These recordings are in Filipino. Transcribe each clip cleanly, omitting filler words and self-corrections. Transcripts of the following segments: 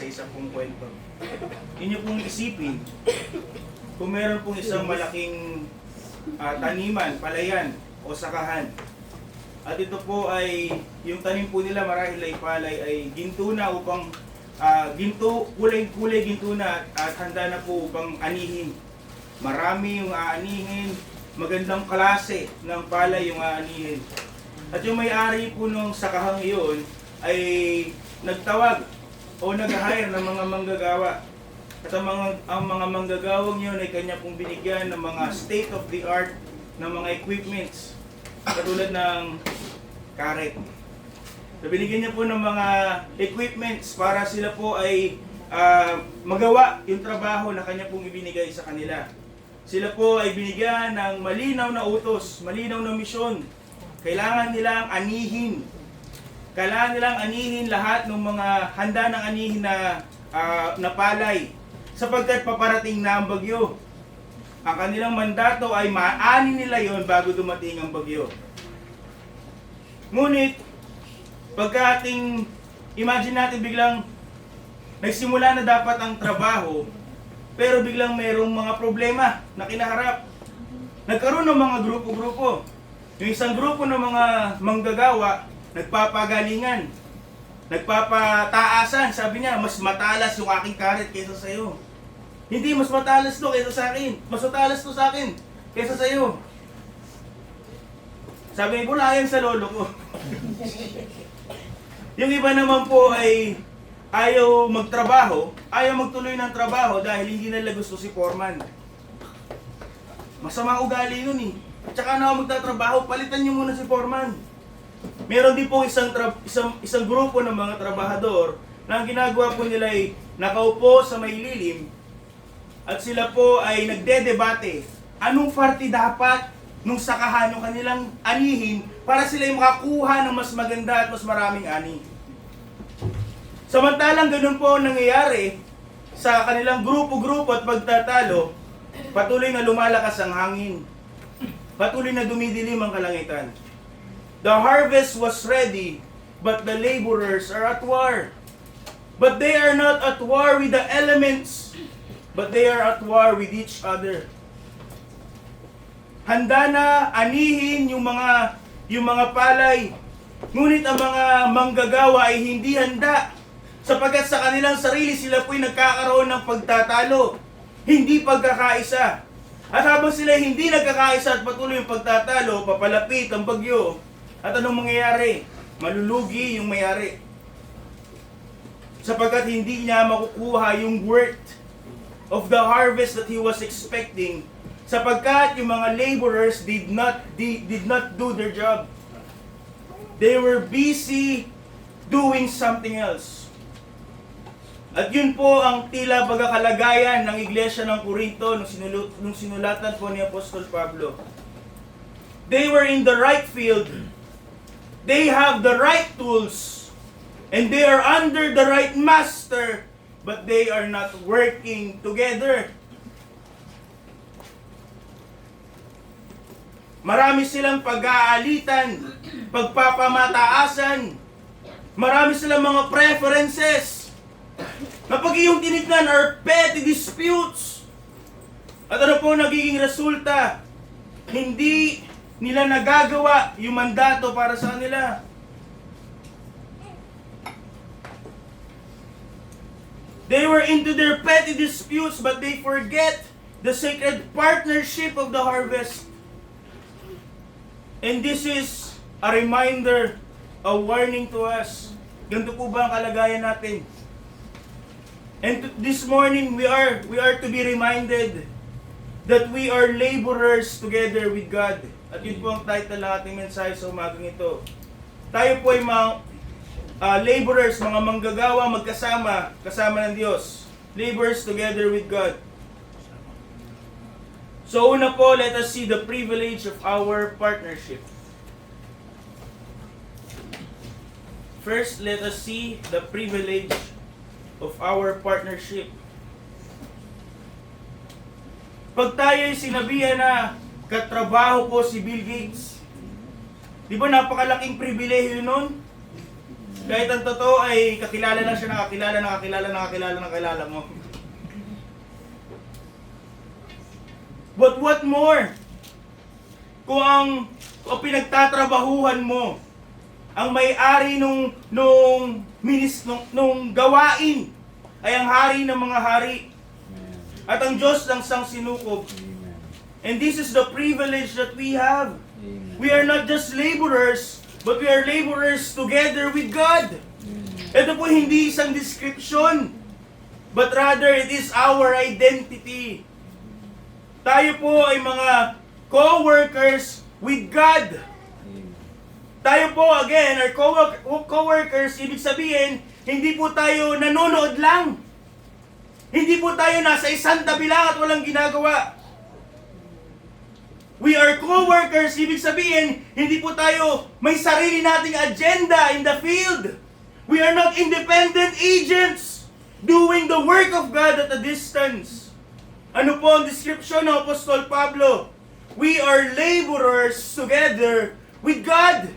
sa isa pong kwento. Inyo pong isipin, kung meron pong isang malaking taniman, palayan o sakahan, at ito po ay, yung tanim po nila marahil ay palay ay ginto na upang, kulay ginto na at handa na po upang anihin. Marami yung aanihin, magandang klase ng palay yung aanihin. At yung may-ari po nung sakahang iyon ay nagtawag o nag-hire ng mga manggagawa. At ang mga manggagawang yun ay kanya pong binigyan ng mga state-of-the-art na mga equipments. Katulad ng karet. So, binigyan niya po ng mga equipments para sila po ay magawa yung trabaho na kanya pong ibinigay sa kanila. Sila po ay binigyan ng malinaw na utos, malinaw na misyon. Kailangan nilang anihin. Kailangan nilang anihin lahat ng mga handa ng anihin na palay sapagkat paparating na ang bagyo. Ang kanilang mandato ay maanin nila yon bago dumating ang bagyo. Ngunit, pagkating imagine natin biglang nagsimula na dapat ang trabaho, pero biglang mayroong mga problema na kinaharap. Nagkaroon ng mga grupo-grupo. Yung isang grupo ng mga manggagawa, nagpapagalingan, nagpapataasan. Sabi niya, mas matalas yung aking karet kaysa sa iyo. Hindi, mas matalas to kaysa sa akin. Mas matalas to sa akin kaysa sa iyo. Sabi ko, layan sa lolo ko. Yung iba naman po ay ayaw magtrabaho, ayaw magtuloy ng trabaho dahil hindi nila gusto si foreman. Masama ugali yun eh. At saka na magtatrabaho, palitan niyo muna si foreman. Meron din po isang grupo ng mga trabahador na ang ginagawa po nila ay nakaupo sa may lilim at sila po ay nagdedebate. Anong party dapat nung sakahan yung kanilang anihin para sila ay makakuha ng mas maganda at mas maraming ani. Samantalang ganun po ang nangyayari sa kanilang grupo-grupo at pagtatalo, patuloy na lumalakas ang hangin. Patuloy na dumidilim ang kalangitan. The harvest was ready, but the laborers are at war. But they are not at war with the elements, but they are at war with each other. Handa na anihin yung mga palay. Ngunit ang mga manggagawa ay hindi handa. Sapagkat sa kanilang sarili sila po'y nagkakaroon ng pagtatalo. Hindi pagkakaisa. At habang sila hindi nagkakaisa at patuloy yung pagtatalo, papalapit ang bagyo. At anong mangyayari? Malulugi yung may-ari. Sapagkat hindi niya makukuha yung worth of the harvest that he was expecting. Sapagkat yung mga laborers did not do their job. They were busy doing something else. At yun po ang tila baga kalagayan ng Iglesia ng Corinto nung sinulatan po ni Apostol Pablo. They were in the right field. They have the right tools. And they are under the right master. But they are not working together. Marami silang pag-aalitan, pagpapamataasan. Marami silang mga preferences. Na pag iyong tinignan are petty disputes. At ano po nagiging resulta? Hindi nila nagagawa yung mandato para sa kanila. They were into their petty disputes but they forget the sacred partnership of the harvest. And this is a reminder, a warning to us. Ganito po ba ang kalagayan natin? And this morning, we are to be reminded that we are laborers together with God. At yun po ang title ng ating mensahe sa umagang ito. Tayo po ay mga laborers, mga manggagawa, kasama ng Diyos. Laborers together with God. So una po, let us see the privilege of our partnership. First, let us see the privilege of our partnership. Pag tayo'y sinabihan na katrabaho ko si Bill Gates, di ba napakalaking pribilehiyo nun? Kahit ang totoo ay kakilala lang siya, nakakilala mo. But what more? Kung ang pinagtatrabahuhan mo, ang may-ari nung gawain ay ang hari ng mga hari. At ang Diyos lang sang sinukob. And this is the privilege that we have. We are not just laborers, but we are laborers together with God. Ito po hindi isang description, but rather it is our identity. Tayo po ay mga co-workers with God. Tayo po, again, our co-workers, ibig sabihin, hindi po tayo nanonood lang. Hindi po tayo nasa isang tabi lang at walang ginagawa. We are co-workers, ibig sabihin, hindi po tayo may sarili nating agenda in the field. We are not independent agents doing the work of God at a distance. Ano po ang description ng Apostol Pablo? We are laborers together with God.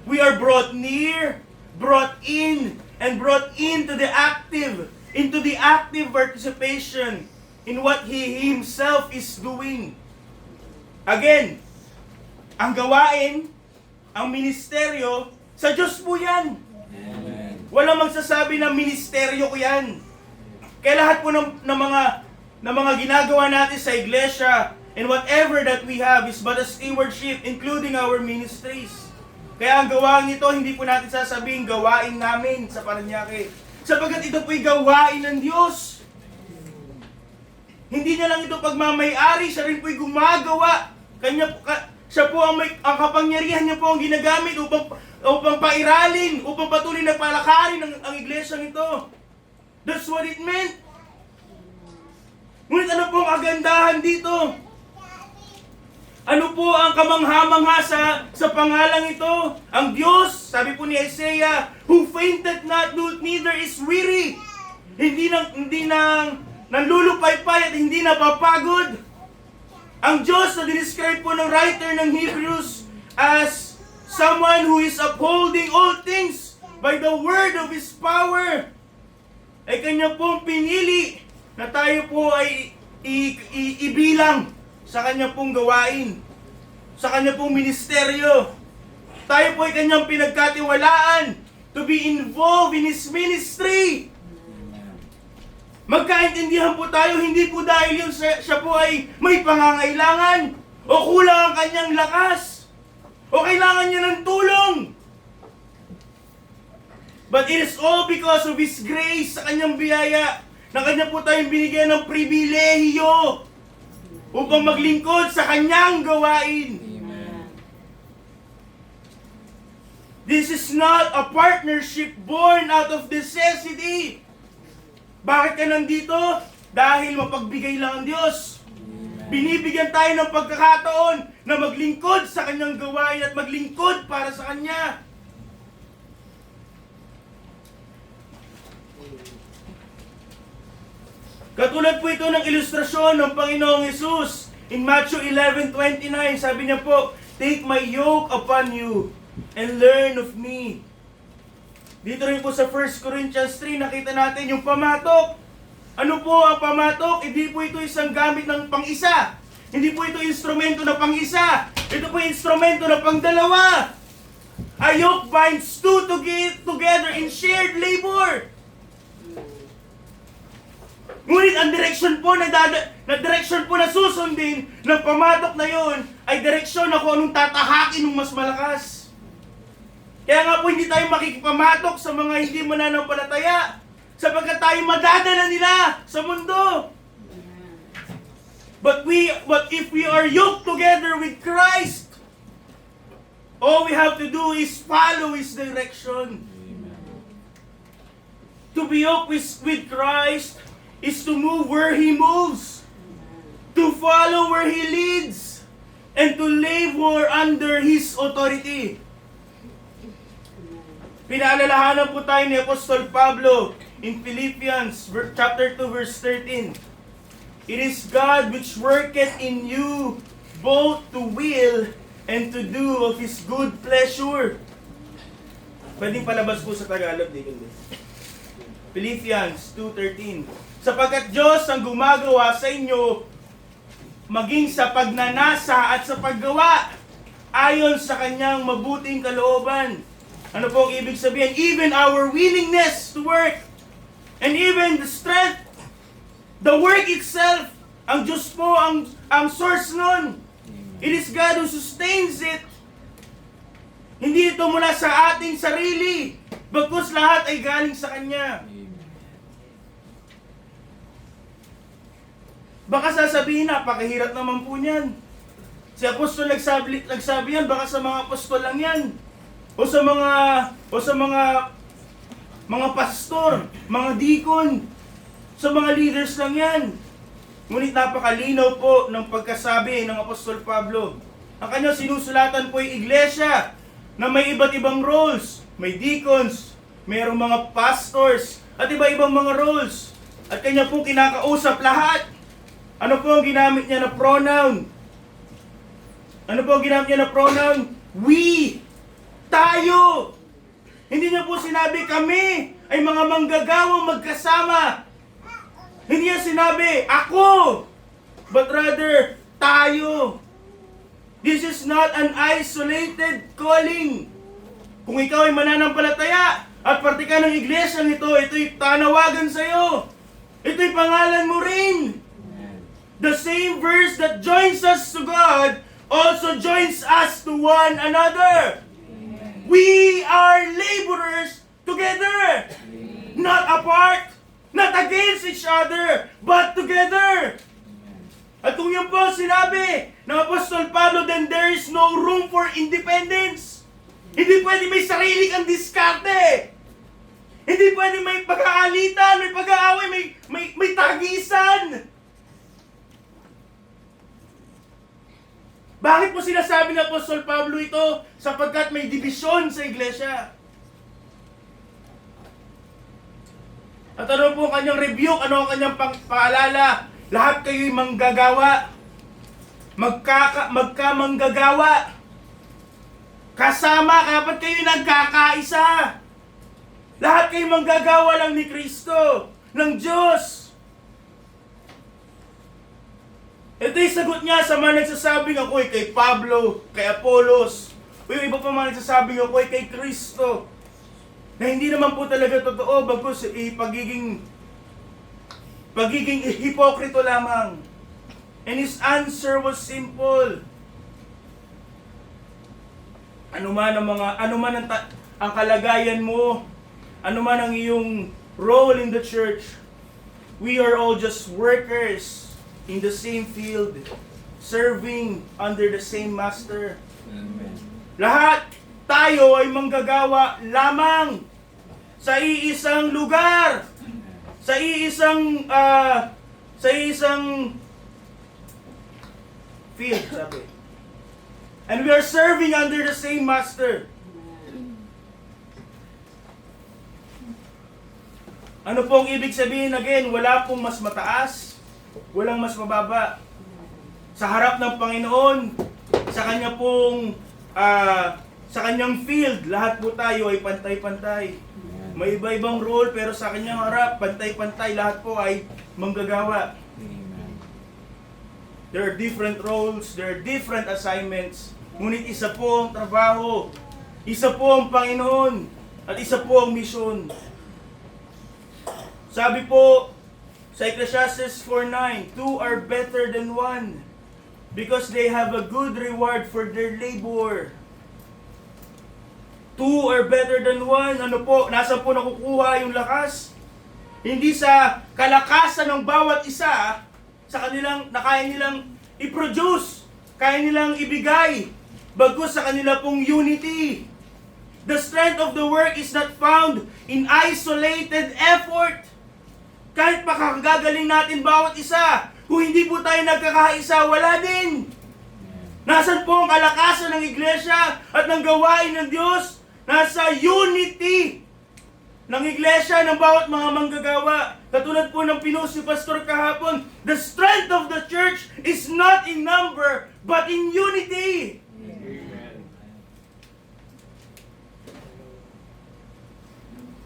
We are brought near, brought in, and brought into the active participation in what He Himself is doing. Again, ang gawain, ang ministeryo, sa Diyos po yan. Amen. Walang magsasabi na ministeryo ko yan. Kaya lahat po ng mga ginagawa natin sa iglesia and whatever that we have is but a stewardship, including our ministries. Kaya ang gawain ito, hindi po natin sasabihin gawain namin sa Paranaque. Sapagkat ito po'y gawain ng Diyos. Hindi niya lang ito pagmamayari, siya rin po'y gumagawa. Siya po ang kapangyarihan niya po ang ginagamit upang pairalin, upang patuloy na palakarin ang iglesyang ito. That's what it meant. Ngunit ano po ang kagandahan dito? Ano po ang kamangha-mangha sa pangalang ito? Ang Diyos, sabi po ni Isaiah, who fainted not, neither is weary. Hindi nang nanlulupaypay at hindi napapagod. Ang Diyos na dinescribe po ng writer ng Hebrews as someone who is upholding all things by the word of His power, ay Kanya pong pinili na tayo po ay ibilang sa Kanya pong gawain, sa Kanya pong ministeryo. Tayo po ay Kanyang pinagkatiwalaan to be involved in His ministry. Magkaintindihan po tayo, hindi po dahil yung siya po ay may pangangailangan o kulang ang kanyang lakas o kailangan niya ng tulong. But it is all because of His grace sa kanyang biyaya na Kanya po tayong binigyan ng pribilehiyo upang maglingkod sa kanyang gawain. Amen. This is not a partnership born out of necessity. Bakit ka nandito? Dahil mapagbigay lang ang Diyos. Amen. Binibigyan tayo ng pagkakataon na maglingkod sa kanyang gawain at maglingkod para sa Kanya. Katulad po ito ng ilustrasyon ng Panginoong Hesus. In Matthew 11:29, sabi niya po, "Take my yoke upon you and learn of me." Dito rin po sa 1 Corinthians 3, nakita natin yung pamatok. Ano po ang pamatok? Hindi po ito isang gamit ng pang-isa. Hindi po ito instrumento na pang-isa. Ito po instrumento na pang-dalawa. A yoke binds two together in shared labor. Ngunit ang direksyon po na susundin ng pamatok na yon ay direksyon na kung anong tatahakin ng mas malakas. Kaya nga po hindi tayo makikipamatok sa mga hindi mananampalataya sapagkat tayo madadala nila sa mundo. But if we are yoked together with Christ, all we have to do is follow His direction. To be yoked with Christ is to move where He moves, to follow where He leads, and to labor under His authority. Pinaalalahanan po tayo ni Apostol Pablo in Philippians chapter 2 verse 13. It is God which worketh in you both to will and to do of His good pleasure. Pwedeng palabas po sa Tagalog, di kundi. Philippians 2:13. Sapagkat Diyos ang gumagawa sa inyo maging sa pagnanasa at sa paggawa ayon sa kanyang mabuting kalooban. Ano po ang ibig sabihin? Even our willingness to work and even the strength, the work itself, ang Diyos po ang source nun. It is God who sustains it. Hindi ito mula sa ating sarili, bagkus lahat ay galing sa Kanya. Baka sasabihin, napakahirap naman po niyan. Si Apostol nagsabi yan, baka sa mga apostol lang yan. O sa mga pastor, mga deacon, sa mga leaders lang yan. Ngunit napakalinaw po ng pagkasabi ng Apostol Pablo. Ang kanyang sinusulatan po ay iglesia na may iba't ibang roles. May deacons, mayroong mga pastors, at iba-ibang mga roles. At kanya pong kinakausap lahat. Ano po ang ginamit niya na pronoun? Ano po ang ginamit niya na pronoun? We. Tayo. Hindi niya po sinabi kami ay mga manggagawang magkasama. Hindi niya sinabi ako. But rather, tayo. This is not an isolated calling. Kung ikaw ay mananampalataya at parte ka ng iglesyang ito'y tanawagan sa iyo. Ito'y pangalan mo rin. The same verse that joins us to God also joins us to one another. We are laborers together. Not apart, not against each other, but together. At kung yun po sinabi ng Apostol Pablo, then there is no room for independence. Hindi pwede may sarili kang diskarte. Hindi pwede may pag-aalitan, may pag-aaway, may tagisan. Bakit po sinasabi ng Apostol Pablo ito? Sapagkat may divisyon sa iglesia. At ano po ang kanyang rebuke? Ano ang kanyang paalala? Lahat kayo'y manggagawa. Magkamanggagawa. Kasama kapag kayo'y nagkakaisa. Lahat kayo'y manggagawa lang ni Kristo, ng Diyos. Ito yung sagot niya sa mga nagsasabing ako'y kay Pablo, kay Apollos, o yung iba pa mga nagsasabing ako'y kay Kristo. Na hindi naman po talaga totoo, bagkus pagiging hipokrito lamang. And his answer was simple. Ano man ang kalagayan mo, ano man ang iyong role in the church, we are all just workers in the same field, serving under the same master. Amen. Lahat tayo ay manggagawa lamang sa iisang lugar, sa iisang field, sabi. And we are serving under the same master. Ano pong ibig sabihin? Again, wala pong mas mataas, walang mas mababa. Sa harap ng Panginoon, sa kanya pong sa kanyang field, lahat po tayo ay pantay-pantay. May iba-ibang role, pero sa kanyang harap, pantay-pantay, lahat po ay manggagawa. There are different roles, there are different assignments. Ngunit isa po ang trabaho, isa po ang Panginoon, at isa po ang misyon. Sabi po sa Ecclesiastes 4:9, two are better than one, because they have a good reward for their labor. Two are better than one. Ano po? Nasaan po nakukuha yung lakas? Hindi sa kalakasan ng bawat isa, sa kanilang, na kaya nilang i-produce, kaya nilang ibigay, bagkus sa kanila pong unity. The strength of the work is not found in isolated effort. Kahit pakakagaling natin bawat isa, kung hindi po tayo nagkakaisa, wala din. Nasaan po ang kalakasan ng iglesia at ng gawain ng Diyos? Nasa unity ng iglesia, ng bawat mga manggagawa. Katulad po ng pinost ni Pastor kahapon, the strength of the church is not in number, but in unity. Amen.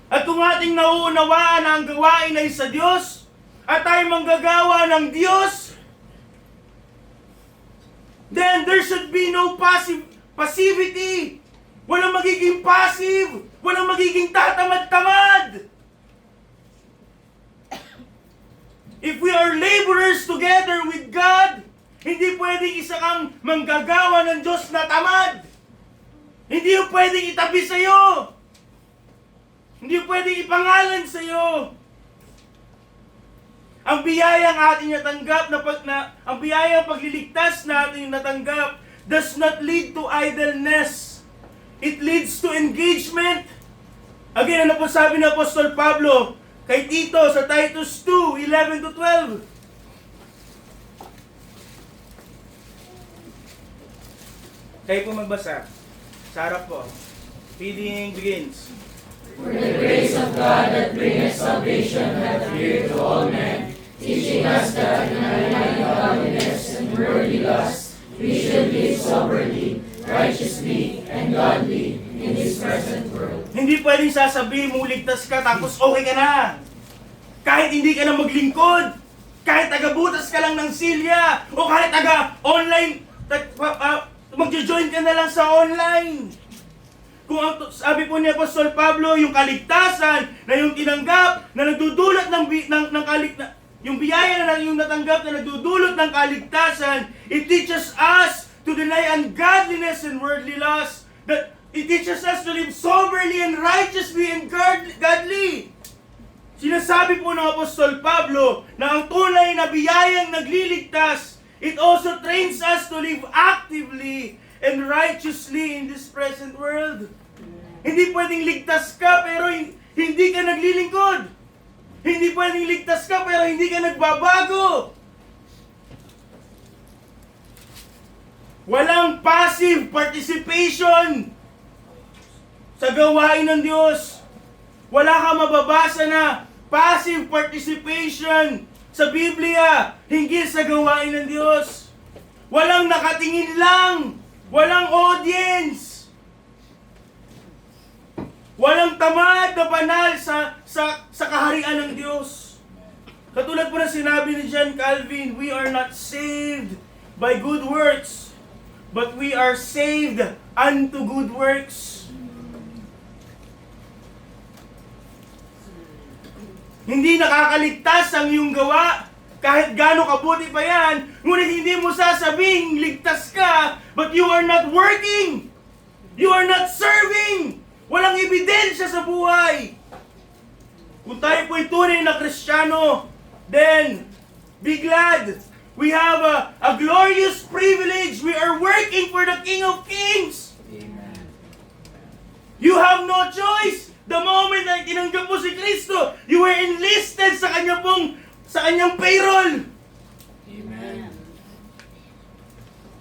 At kung ating nauunawaan na ang gawain ay sa Diyos, at tayo manggagawa ng Diyos, then there should be no passivity. Walang magiging passive. Walang magiging tatamad-tamad. If we are laborers together with God, hindi pwedeng isa kang manggagawa ng Diyos na tamad. Hindi yung pwedeng itabi sa'yo. Hindi yung pwedeng ipangalan sa'yo. Ang biyayang ating natanggap ang biyayang pagliligtas na ating natanggap does not lead to idleness. It leads to engagement. Again, ano po sabi ng Apostol Pablo kay Tito sa Titus 2:11-12? Kayo po magbasa. Sa harap po. Reading begins. For the grace of God that bringeth salvation hath appeared to all men, teaching us that in our life godliness and worldly lust we should live soberly, righteously, and godly in this present world. Hindi pwedeng sasabihin mo ligtas ka tapos okay ka na. Kahit hindi ka na maglingkod, kahit taga-butas ka lang ng silya, o kahit taga-online, magjo-join ka na lang sa online. Kung sabi po ni Apostol Pablo, yung kaligtasan na yung tinanggap, na nagdudulot yung biyaya na yung natanggap na nagdudulot ng kaligtasan, it teaches us to deny ungodliness and worldly lust. That it teaches us to live soberly and righteously and godly. Sinasabi po ng Apostol Pablo na ang tunay na biyayang nagliligtas, it also trains us to live actively and righteously in this present world. Hindi pwedeng ligtas ka pero hindi ka naglilingkod. Hindi pwedeng ligtas ka pero hindi ka nagbabago. Walang passive participation sa gawain ng Diyos. Wala ka mababasa na passive participation sa Biblia hinggil sa gawain ng Diyos. Walang nakatingin lang. Walang audience. Walang tamad na banal sa kaharian ng Diyos. Katulad po na sinabi ni John Calvin, we are not saved by good works, but we are saved unto good works. Hindi nakakaligtas ang iyong gawa, kahit gaano kabuti pa yan, ngunit hindi mo sasabing ligtas ka, but you are not working. You are not serving. Walang ebidensya sa buhay. Kung tayo po'y tunay na Kristiyano, then, be glad. We have a glorious privilege. We are working for the King of Kings. Amen. You have no choice. The moment na tinanggap mo si Kristo, you were enlisted sa kanyang payroll. Amen.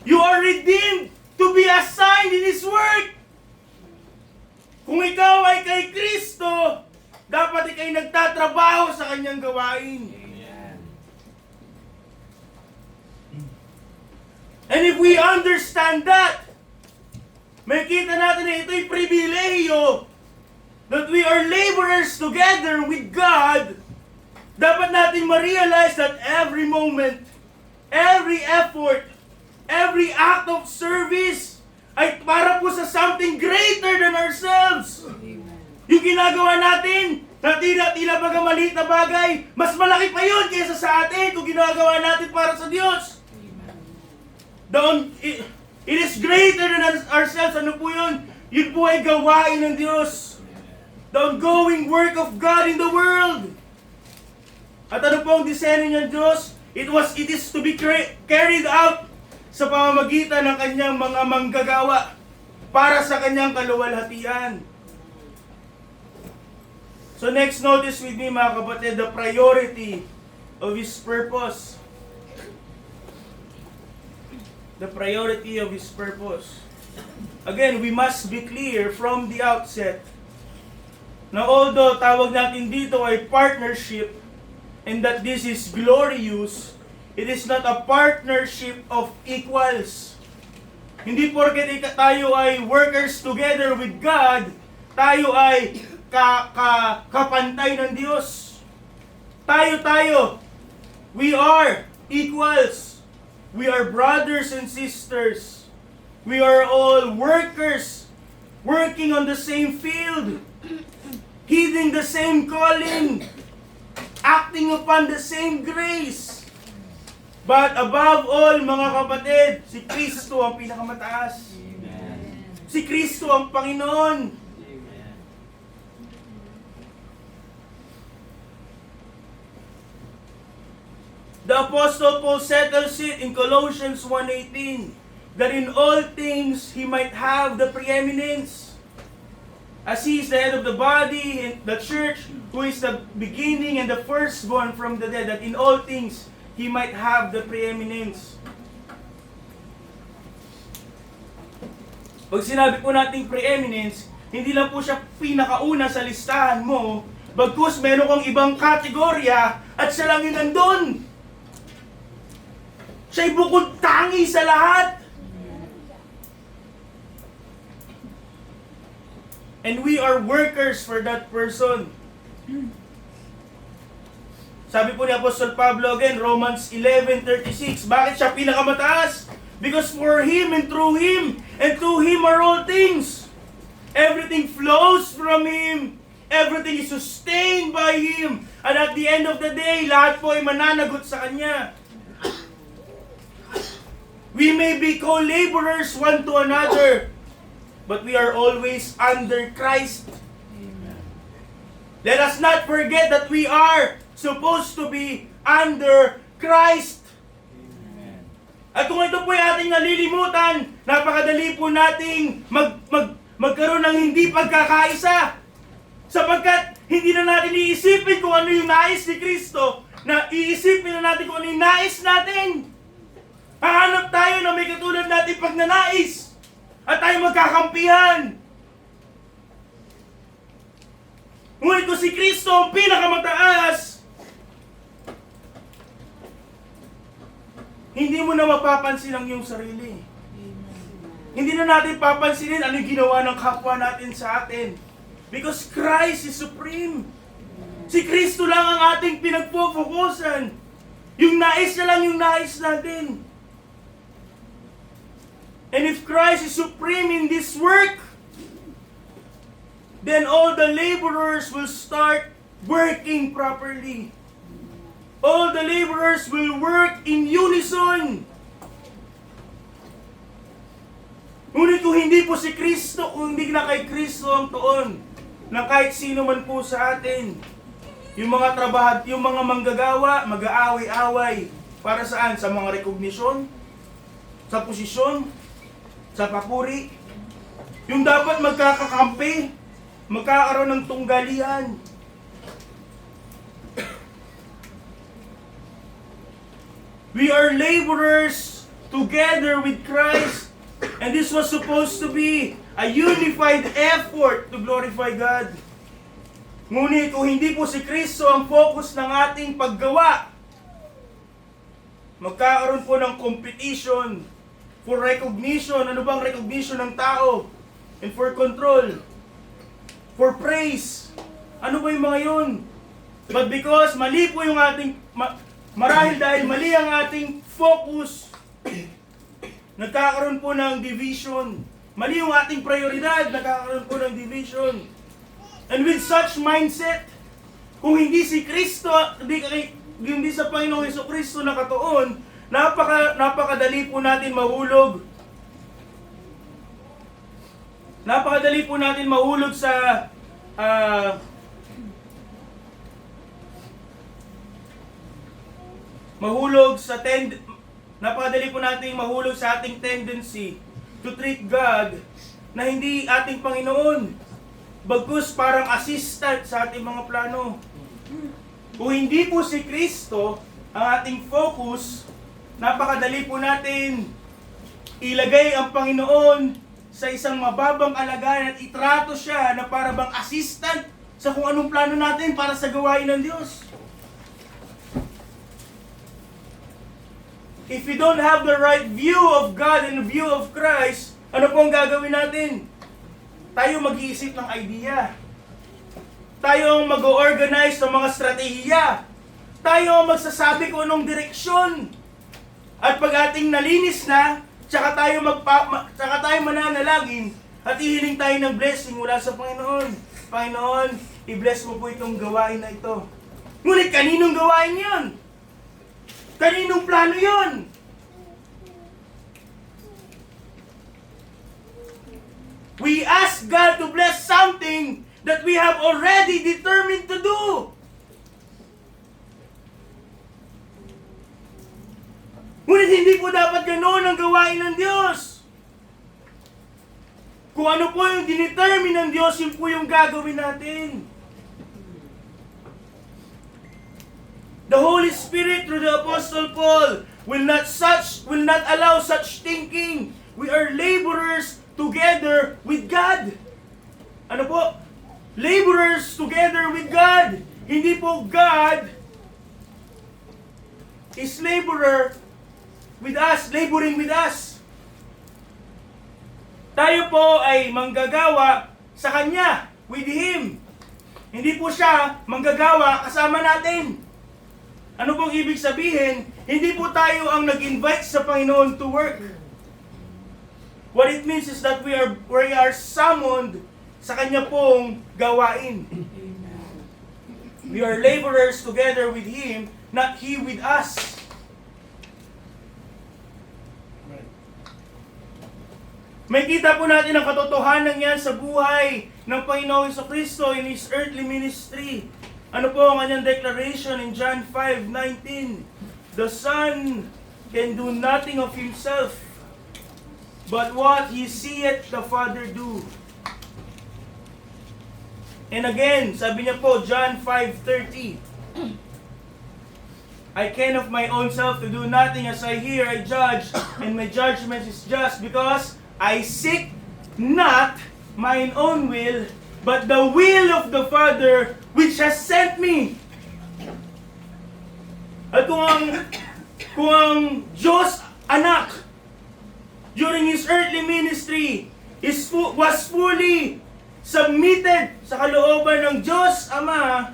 You are redeemed to be assigned in His work. Kung ikaw ay kay Kristo, dapat ikay nagtatrabaho sa kanyang gawain. Amen. And if we understand that, may kita natin na ito'y pribilehiyo that we are laborers together with God. Dapat natin ma-realize that every moment, every effort, every act of service ay para po sa something greater than ourselves. Amen. Yung ginagawa natin, na tila baga maliit na bagay, mas malaki pa yun kaysa sa atin kung ginagawa natin para sa Diyos. It is greater than ourselves. Ano po yun? Yun po ay gawain ng Diyos. The ongoing work of God in the world. At ano po ang disenyo ng Diyos? It is to be carried out sa pamamagitan ng kanyang mga manggagawa para sa kanyang kaluwalhatian. So next, notice with me mga kapatid, the priority of His purpose. The priority of His purpose. Again, we must be clear from the outset na although tawag natin dito ay partnership and that this is glorious, it is not a partnership of equals. Hindi porket tayo ay workers together with God, tayo ay kapantay ng Diyos. Tayo, we are equals. We are brothers and sisters. We are all workers, working on the same field, heeding the same calling, acting upon the same grace. But above all, mga kapatid, si Kristo ang pinakamataas. Si Kristo ang Panginoon. The Apostle Paul settles it in Colossians 1:18 that in all things he might have the preeminence. As he is the head of the body, in the church, who is the beginning and the firstborn from the dead, that in all things he might have the preeminence. Pag sinabi po nating preeminence, hindi lang po siya pinakauna sa listahan mo, bagkus meron kang ibang kategorya at siya lang yung nandun. Siya'y bukod tangi sa lahat. And we are workers for that person. Sabi po ni Apostol Pablo again, Romans 11:36, bakit siya pinakamataas? Because for Him and through Him and to Him are all things. Everything flows from Him. Everything is sustained by Him. And at the end of the day, lahat po ay mananagot sa Kanya. We may be co-laborers one to another, but we are always under Christ. Amen. Let us not forget that we are supposed to be under Christ. Amen. At kung ito po ay ating nalilimutan, napakadali po nating magkaroon ng hindi pagkakaisa. Sapagkat hindi na natin iisipin kung ano yung nais ni Kristo, na iisipin na natin kung ano yung nais natin. Hahanap tayo na may katulad natin pagnanais at tayo magkakampihan. Ngunit kung si Kristo ang pinakamataas, hindi mo na mapapansin ang iyong sarili. Hindi na natin papansinin ano yung ginawa ng kapwa natin sa atin. Because Christ is supreme. Si Kristo lang ang ating pinagpo-focusan. Yung nais na lang yung nais natin. And if Christ is supreme in this work, then all the laborers will start working properly. All the laborers will work in unison. Ngunit kung hindi po si Kristo, kung hindi na kay Kristo ang tuon, na kahit sino man po sa atin, yung mga yung mga manggagawa, mag-aaway-away, para saan? Sa mga rekognisyon, sa posisyon, sa papuri, yung dapat magkakakampi, magkakaroon ng tunggalian. We are laborers together with Christ, and this was supposed to be a unified effort to glorify God. Ngunit kung hindi po si Kristo ang focus ng ating paggawa, magkakaroon po ng competition for recognition. Ano bang recognition ng tao? And for control. For praise. Ano ba yung mga yun? But because mali po yung ating, marahil dahil mali ang ating focus, nagkakaroon po ng division. Mali yung ating prioridad, nagkakaroon po ng division. And with such mindset, kung hindi si Kristo, hindi sa Panginoong Jesucristo nakatuon, napakadali po natin mahulog. Napakadali po natin mahulog sa napakadali po natin mahulog sa ating tendency to treat God na hindi ating Panginoon, bagkus parang assistant sa ating mga plano. Kung hindi po si Kristo ang ating focus, napakadali po natin ilagay ang Panginoon sa isang mababang alagayan at itrato siya na para bang assistant sa kung anong plano natin para sa gawain ng Diyos. If we don't have the right view of God and view of Christ, ano po ang gagawin natin? Tayo mag-iisip ng idea. Tayo ang mag-organize ng mga strategiya. Tayo ang magsasabi kung anong direksyon. At pag ating nalinis na, tsaka tayo mananalangin at ihiling tayo ng blessing mula sa Panginoon. Panginoon, i-bless mo po itong gawain na ito. Ngunit kaninong gawain yon? Kaninong plano yon? We ask God to bless something that we have already determined to do. Ngunit hindi po dapat ganoon ang gawain ng Diyos. Kung ano po yung dinetermine ng Diyos, yun po yung gagawin natin. The Holy Spirit through the Apostle Paul will not allow such thinking. We are laborers together with God. Ano po? Laborers together with God. Hindi po God is laborer with us, laboring with us. Tayo po ay manggagawa sa Kanya, with Him. Hindi po siya manggagawa kasama natin. Ano pong ibig sabihin? Hindi po tayo ang nag-invite sa Panginoon to work. What it means is that we are summoned sa Kanya pong gawain. We are laborers together with Him, not He with us. May kita po natin ang katotohanan yan sa buhay ng Panginoong Jesucristo in His earthly ministry. Ano po ang kanyang declaration in John 5:19? The Son can do nothing of Himself, but what He seeth the Father do. And again, sabi niya po, John 5:30, I can of my own self to do nothing, as I hear, I judge, and my judgment is just, because I seek not mine own will, but the will of the Father which has sent me. At kung ang Diyos anak during His earthly ministry was fully submitted sa kalooban ng Diyos Ama,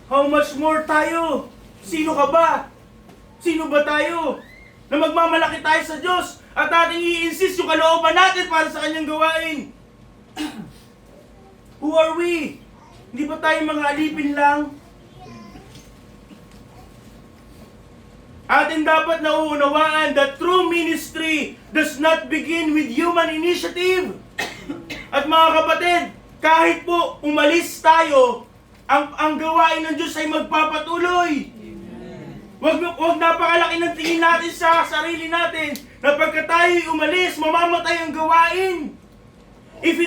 how much more tayo? Sino ka ba? Sino ba tayo? Na magmamalaki tayo sa Diyos at ating i-insist yung kalooban natin para sa Kanyang gawain. Who are we? Hindi ba tayo mga alipin lang? Atin dapat nauunawaan that true ministry does not begin with human initiative. At mga kapatid, kahit po umalis tayo, ang gawain ng Diyos ay magpapatuloy. Huwag napakalaki ng tingin natin sa sarili natin na pagka tayo'y umalis, mamamatay ang gawain. If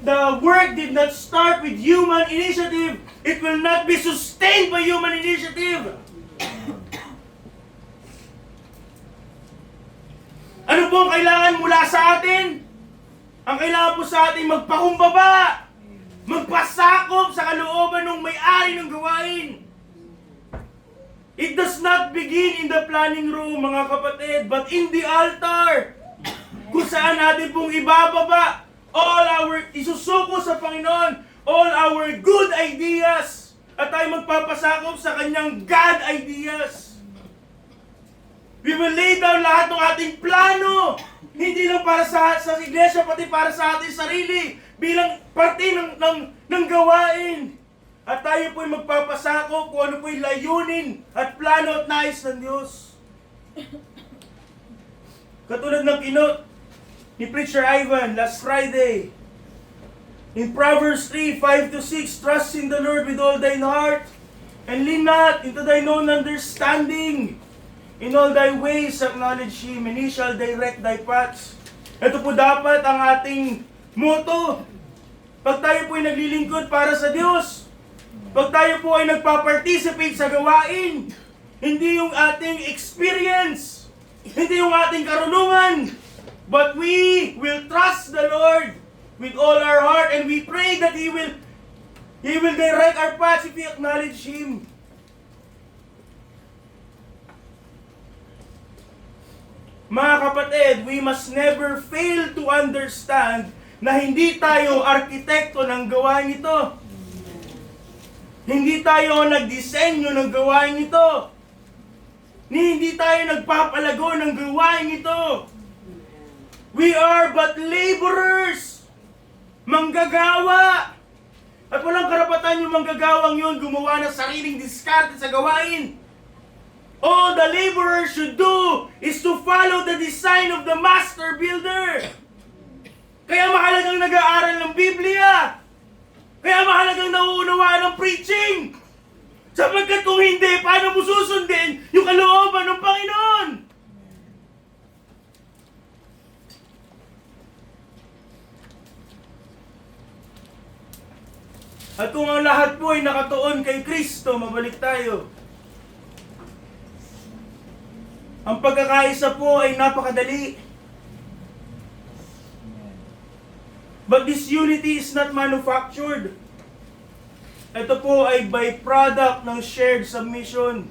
the work did not start with human initiative, it will not be sustained by human initiative. Ano po ang kailangan mula sa atin? Ang kailangan po sa atin magpakumbaba, magpasakop sa kalooban ng may-ari ng gawain. It does not begin in the planning room, mga kapatid, but in the altar, kung saan natin pong ibababa isusuko sa Panginoon, all our good ideas, at tayo magpapasakop sa Kanyang God ideas. We will lay down lahat ng ating plano, hindi lang para sa iglesia, pati para sa ating sarili, bilang parte ng gawain. At tayo po'y magpapasakop kung ano po'y layunin at plano at nais ng Diyos. Katulad ng kinote ni Preacher Ivan last Friday, in Proverbs 3:5-6, trust in the Lord with all thine heart, and lean not into thine own understanding. In all thy ways acknowledge Him, and He shall direct thy paths. Ito po dapat ang ating motto. Pag tayo po'y naglilingkod para sa Diyos, pag tayo po ay nagpa-participate sa gawain, hindi yung ating experience, hindi yung ating karunungan, but we will trust the Lord with all our heart, and we pray that He will direct our paths if we acknowledge Him. Mga kapatid, we must never fail to understand na hindi tayo arkitekto ng gawain ito. Hindi tayo nagdisenyo ng gawain ito. Hindi tayo nagpapalago ng gawain ito. We are but laborers. Manggagawa. At walang karapatan yung manggagawang yun gumawa ng sariling diskarte sa gawain. All the laborer should do is to follow the design of the master builder. Kaya mahalagang nag-aaral ng Biblia. Kaya mahalagang nauunawaan ng preaching. Sapagkat kung hindi, paano mo susundin yung kalooban ng Panginoon? At kung ang lahat po ay nakatuon kay Kristo, mabalik tayo. Ang pagkakaisa po ay napakadali. But this unity is not manufactured. Ito po ay byproduct ng shared submission.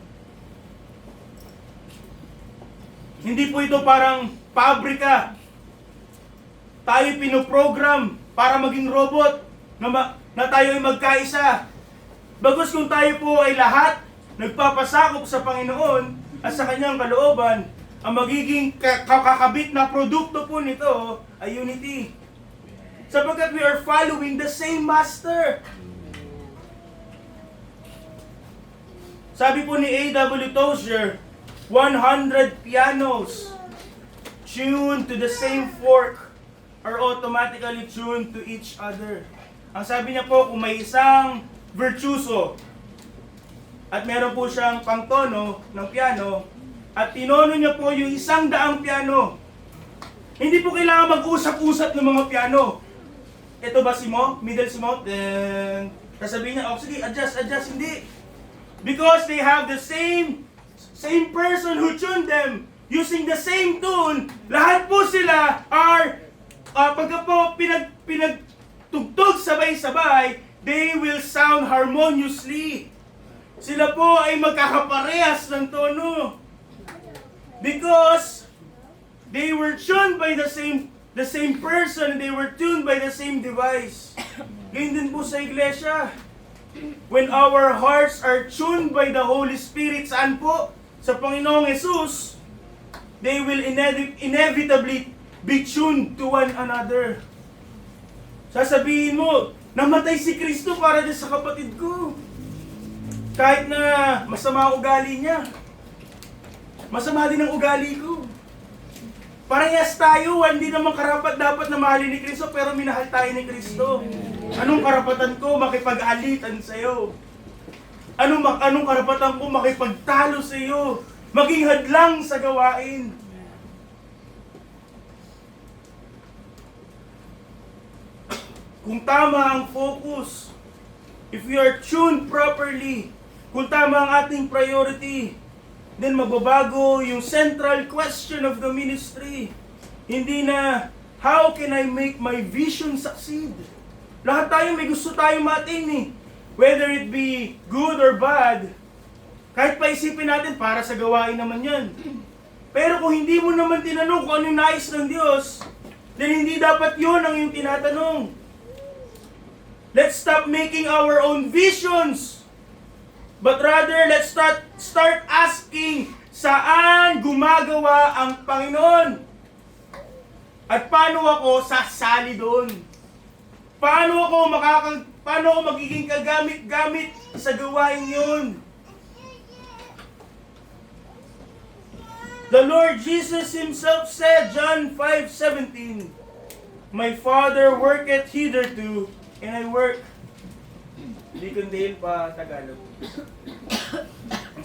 Hindi po ito parang pabrika. Tayo pinoprogram para maging robot na tayo ay magkaisa. Bagos kung tayo po ay lahat nagpapasakop sa Panginoon at sa kanyang kalooban, ang magiging kakabit na produkto po nito ay unity. Sapagkat we are following the same master. Sabi po ni A.W. Tozer, 100 pianos tuned to the same fork are automatically tuned to each other. Ang sabi niya po, kung may isang virtuoso at meron po siyang pangtono ng piano at tinono niya po yung 100 piano, hindi po kailangan mag-usap-usap ng mga piano. Ito ba si Mo? Middle si Mo? Sasabihin niya, oh sige, adjust, hindi. Because they have the same person who tuned them using the same tune. Lahat po sila are, pagka po pinagtugtog sabay-sabay, they will sound harmoniously. Sila po ay magkakaparehas ng tono. Because they were tuned by the same person, and they were tuned by the same device. Ganyan din po sa iglesia. When our hearts are tuned by the Holy Spirit, saan po? Sa Panginoong Jesus, they will inevitably be tuned to one another. Sasabihin mo, namatay si Kristo para din sa kapatid ko. Kahit na masama ang ugali niya. Masama din ang ugali ko. Parehas tayo, hindi naman karapat dapat na mahalin ni Kristo, pero minahal tayo ni Kristo. Anong karapatan ko makipag-alitan sa iyo? Anong karapatan ko makipagtalo sa iyo? Maging hadlang sa gawain. Kung tama ang focus, if we are tuned properly, kung tama ang ating priority, then magbabago yung central question of the ministry. Hindi na, how can I make my vision succeed? Lahat tayo may gusto tayong ma-attain eh. Whether it be good or bad, kahit paisipin natin, para sa gawain naman yan. Pero kung hindi mo naman tinanong kung ano yung nais ng Diyos, then hindi dapat yun ang yung tinatanong. Let's stop making our own visions. But rather, let's start asking, saan gumagawa ang Panginoon? At paano ako sasali doon? Paano ako magiging kagamit-gamit sa gawain yun? The Lord Jesus Himself said, John 5:17, My Father worketh hitherto, and I work. Hindi kundi pa Tagalog.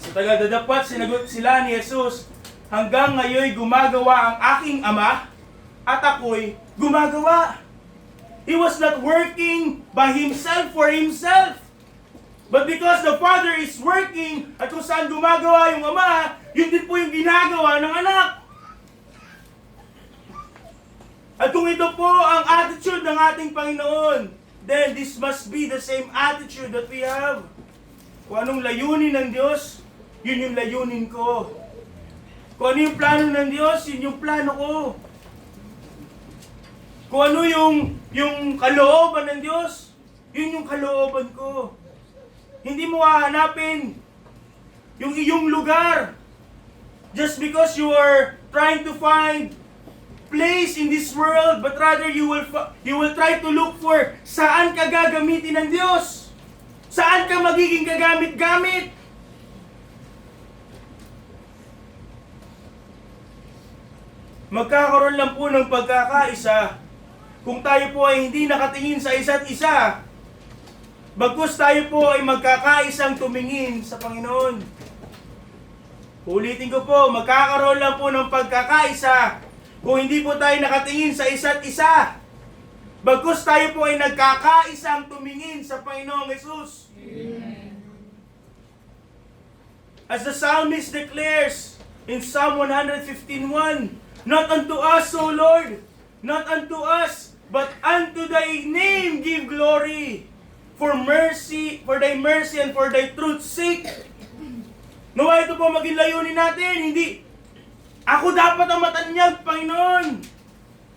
Sa Tagalog, dapat sinagot sila ni Jesus, hanggang ngayon gumagawa ang aking Ama, at ako'y gumagawa. He was not working by Himself for Himself. But because the Father is working, at kung saan gumagawa yung Ama, yun din po yung ginagawa ng anak. At kung ito po ang attitude ng ating Panginoon, then this must be the same attitude that we have. Kung anong layunin ng Diyos, yun yung layunin ko. Kung ano yung plano ng Diyos, yun yung plano ko. Kung ano yung kalooban ng Diyos, yun yung kalooban ko. Hindi mo hahanapin yung iyong lugar just because you are trying to find place in this world, but rather you will try to look for saan ka gagamitin ng Diyos. Saan ka magiging gagamit-gamit. Magkakaroon lang po ng pagkakaisa kung tayo po ay hindi nakatingin sa isa't isa, bagkus tayo po ay magkakaisang tumingin sa Panginoon. Ulitin ko po, magkakaroon lang po ng pagkakaisa kung hindi po tayo nakatingin sa isa't isa, bagkus tayo po ay nagkakaisang tumingin sa Panginoong Hesus. As the psalmist declares in Psalm 115:1, not unto us, O Lord, not unto us, but unto thy name give glory, for thy mercy and for thy truth's sake. Nawa ito po maging layunin natin, hindi ako dapat ang matanyag, Panginoon.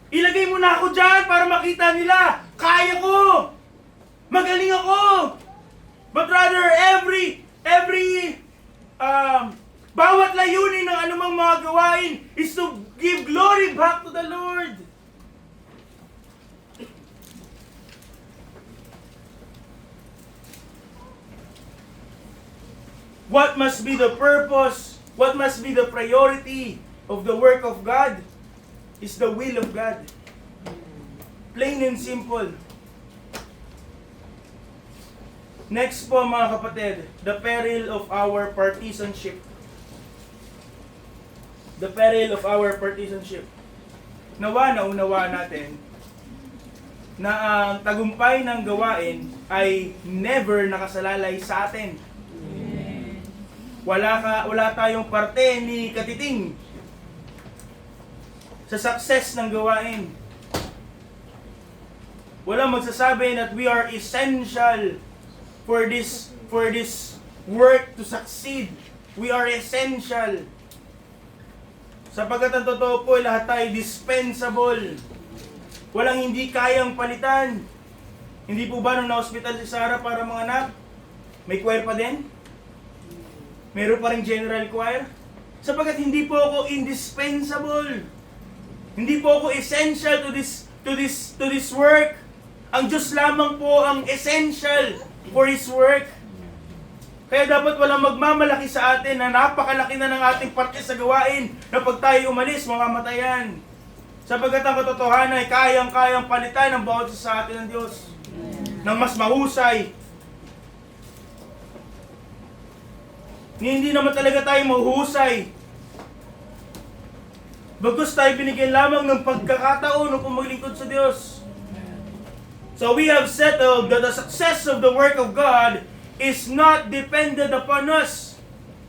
Ilagay mo na ako dyan para makita nila, kaya ko, magaling ako. But rather, bawat layunin ng anumang mga gawain is to give glory back to the Lord. What must be the purpose? What must be the priority of the work of God? Is the will of God. Plain and simple. Next po mga kapatid, the peril of our partisanship. The peril of our partisanship. Naunawaan natin na ang tagumpay ng gawain ay never nakasalalay sa atin. Wala tayong parte ni Katiting sa success ng gawain. Walang magsasabi that we are essential for this work to succeed. We are essential. Sapagkat ang totoo po, lahat tayo dispensable. Walang hindi kayang palitan. Hindi po ba nung na-hospital si Sarah para mga anak, may choir pa din? Meron pa rin general choir? Sapagkat hindi po ako indispensable. Hindi po ako essential to this work. Ang Diyos lamang po ang essential for His work. Kaya dapat walang magmamalaki sa atin na napakalaki na ng ating parte sa gawain na pag tayo umalis, mamamatayan. Sapagkat ang katotohanan ay kayang-kayang palitan ang bawat isa sa atin ng Diyos ng mas mahusay. Hindi naman talaga tayo mahuhusay. Bagkus tayo binigyan lamang ng pagkakataon upang maglingkod sa Diyos. So we have settled that the success of the work of God is not dependent upon us,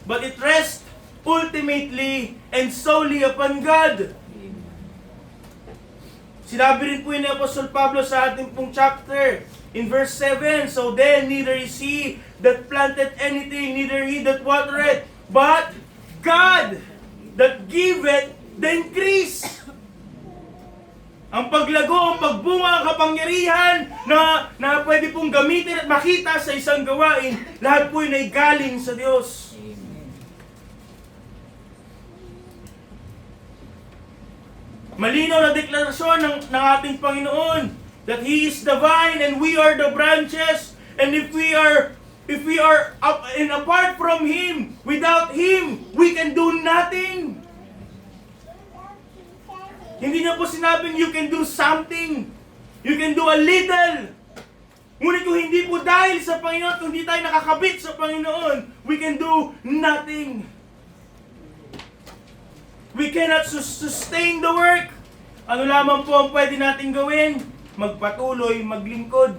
but it rests ultimately and solely upon God. Sinabi rin po ni Apostol Pablo sa ating pong chapter, in verse 7, so then neither is he that planted anything, neither he that watered, but God that giveth the increase. Ang paglago, ang pagbunga, ang kapangyarihan na pwede pong gamitin at makita sa isang gawain, lahat po yun ay galing sa Diyos. Malinaw na deklarasyon ng ating Panginoon that He is the vine and we are the branches, and if we are up and apart from Him, without Him, we can do nothing. Hindi niya po sinabing you can do something. You can do a little. Ngunit kung hindi po dahil sa Panginoon, kung hindi tayo nakakabit sa Panginoon, we can do nothing. We cannot sustain the work. Ano lamang po ang pwede natin gawin? Magpatuloy, maglingkod.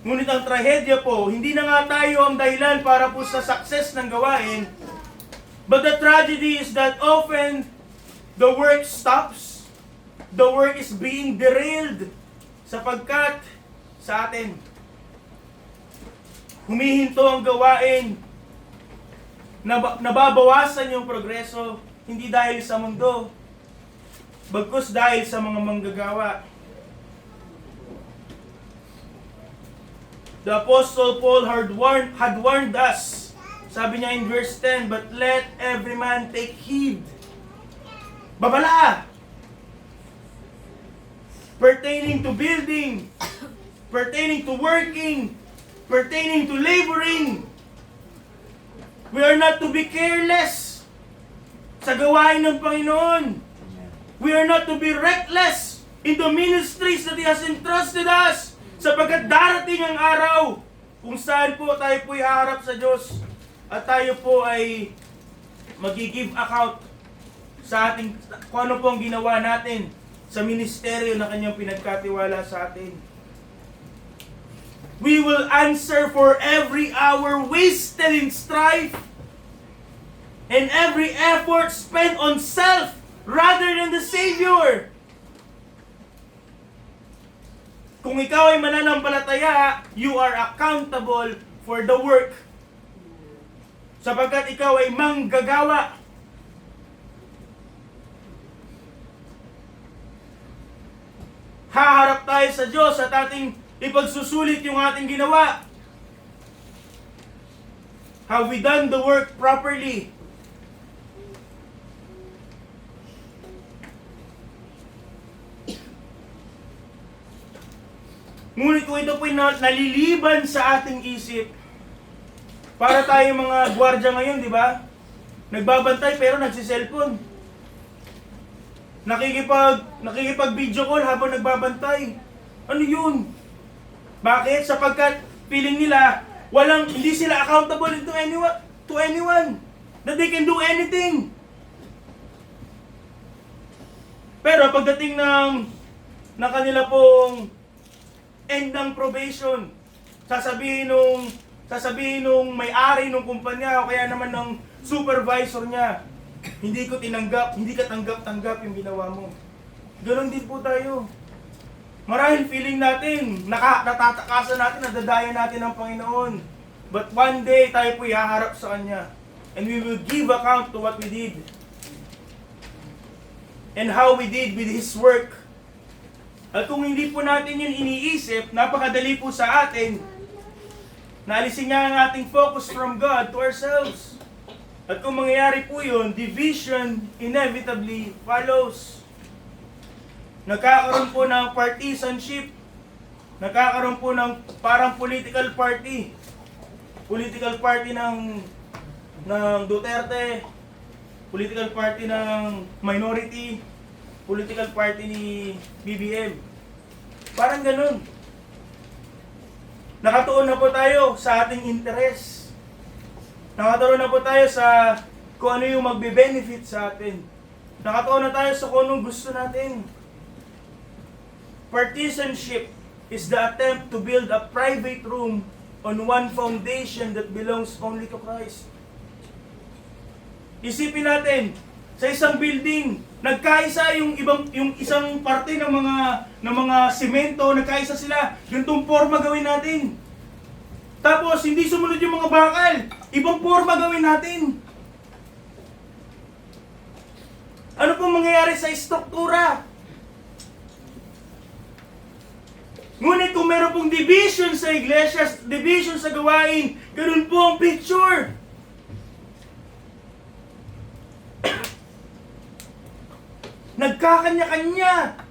Ngunit ang trahedya po, hindi na nga tayo ang dahilan para po sa success ng gawain, but the tragedy is that often the work stops. The work is being derailed sapagkat sa atin humihinto ang gawain, nababawasan yung progreso, hindi dahil sa mundo, bagkus dahil sa mga manggagawa. The Apostle Paul had warned us. Sabi niya in verse 10, but let every man take heed. Babala! Pertaining to building, pertaining to working, pertaining to laboring. We are not to be careless sa gawain ng Panginoon. We are not to be reckless in the ministries that He has entrusted us. Sapagkat darating ang araw kung saan po tayo po'y haharap sa Diyos at tayo po ay mag-give account sa ating kung ano po ang ginawa natin sa ministeryo na Kanyang pinagkatiwala sa atin. We will answer for every hour wasted in strife and every effort spent on self rather than the Savior. Kung ikaw ay mananampalataya, you are accountable for the work. Sapagkat ikaw ay manggagawa. Haharap tayo sa Diyos at ating ipagsusulit yung ating ginawa. Have we done the work properly? Ngunit kung ito po'y naliliban sa ating isip, para tayo mga gwardiya ngayon, di ba? Nagbabantay pero nagsiselfon. Nakikipag video call habang nagbabantay. Ano yun? Bakit? Sapagkat feeling nila, hindi sila accountable to anyone. That they can do anything. Pero pagdating ng kanila pong end ng probation, sasabihin nung may-ari ng kumpanya o kaya naman ng supervisor niya, hindi ka tanggap yung ginawa mo. Ganon din po tayo. Marahil feeling natin, natatakasan natin, nadadaya natin ang Panginoon. But one day, tayo po ihaharap sa Kanya. And we will give account to what we did. And how we did with His work. At kung hindi po natin yun iniisip, napakadali po sa atin na alisin niya ang ating focus from God to ourselves. At kung mangyayari po yun, division inevitably follows. Nagkakaroon po ng partisanship. Nagkakaroon po ng parang political party. Political party ng Duterte. Political party ng minority. Political party ni BBM. Parang ganun. Nakatuon na po tayo sa ating interes. Nakatuon na po tayo sa kung ano yung magbe-benefit sa atin. Nakatuon na tayo sa kung anong gusto natin. Partisanship is the attempt to build a private room on one foundation that belongs only to Christ. Isipin natin, sa isang building, nagkaisa yung isang parte ng mga semento, nagkaisa sila. Ganitong forma gawin natin. Tapos hindi sumunod yung mga bakal, ibang forma gawin natin. Ano pong mangyayari sa struktura? Ngunit kung meron pong division sa iglesia, division sa gawain, ganun po ang picture. Nagkakanya-kanya.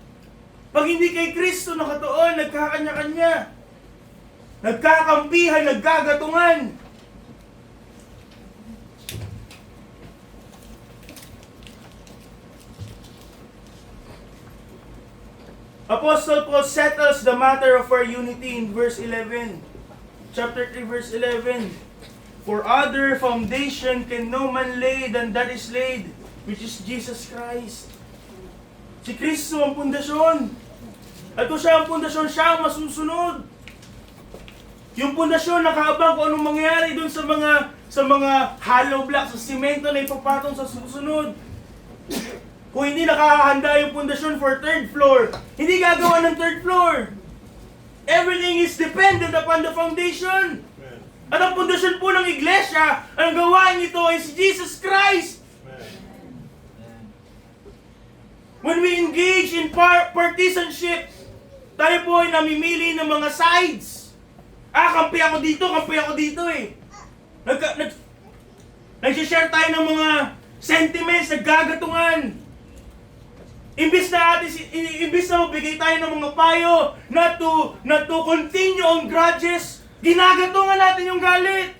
Pag hindi kay Kristo nakatuon, nagkakanya-kanya. Nagkakampihan, nagkagatungan. Apostle Paul settles the matter of our unity in verse 11. Chapter 3, verse 11. For other foundation can no man lay than that is laid, which is Jesus Christ. Si Kristo ang pundasyon. At kung siya ang pundasyon, siya ang masusunod. Yung pundasyon, nakaabang kung anong mangyayari doon sa mga hollow blocks, sa simento na ipapatong sa susunod. Kung hindi nakahanda yung pundasyon for third floor, hindi gagawa ng third floor. Everything is dependent upon the foundation. At ang pundasyon po ng iglesia, ang gawain nito ay si Jesus Christ. When we engage in partisanship, tayo po ay namimili ng mga sides. Kampi ako dito eh. Nag-share tayo ng mga sentiments, naggagatungan. Imbis na magbigay tayo ng mga payo, not to continue on grudges, ginagatungan natin yung galit.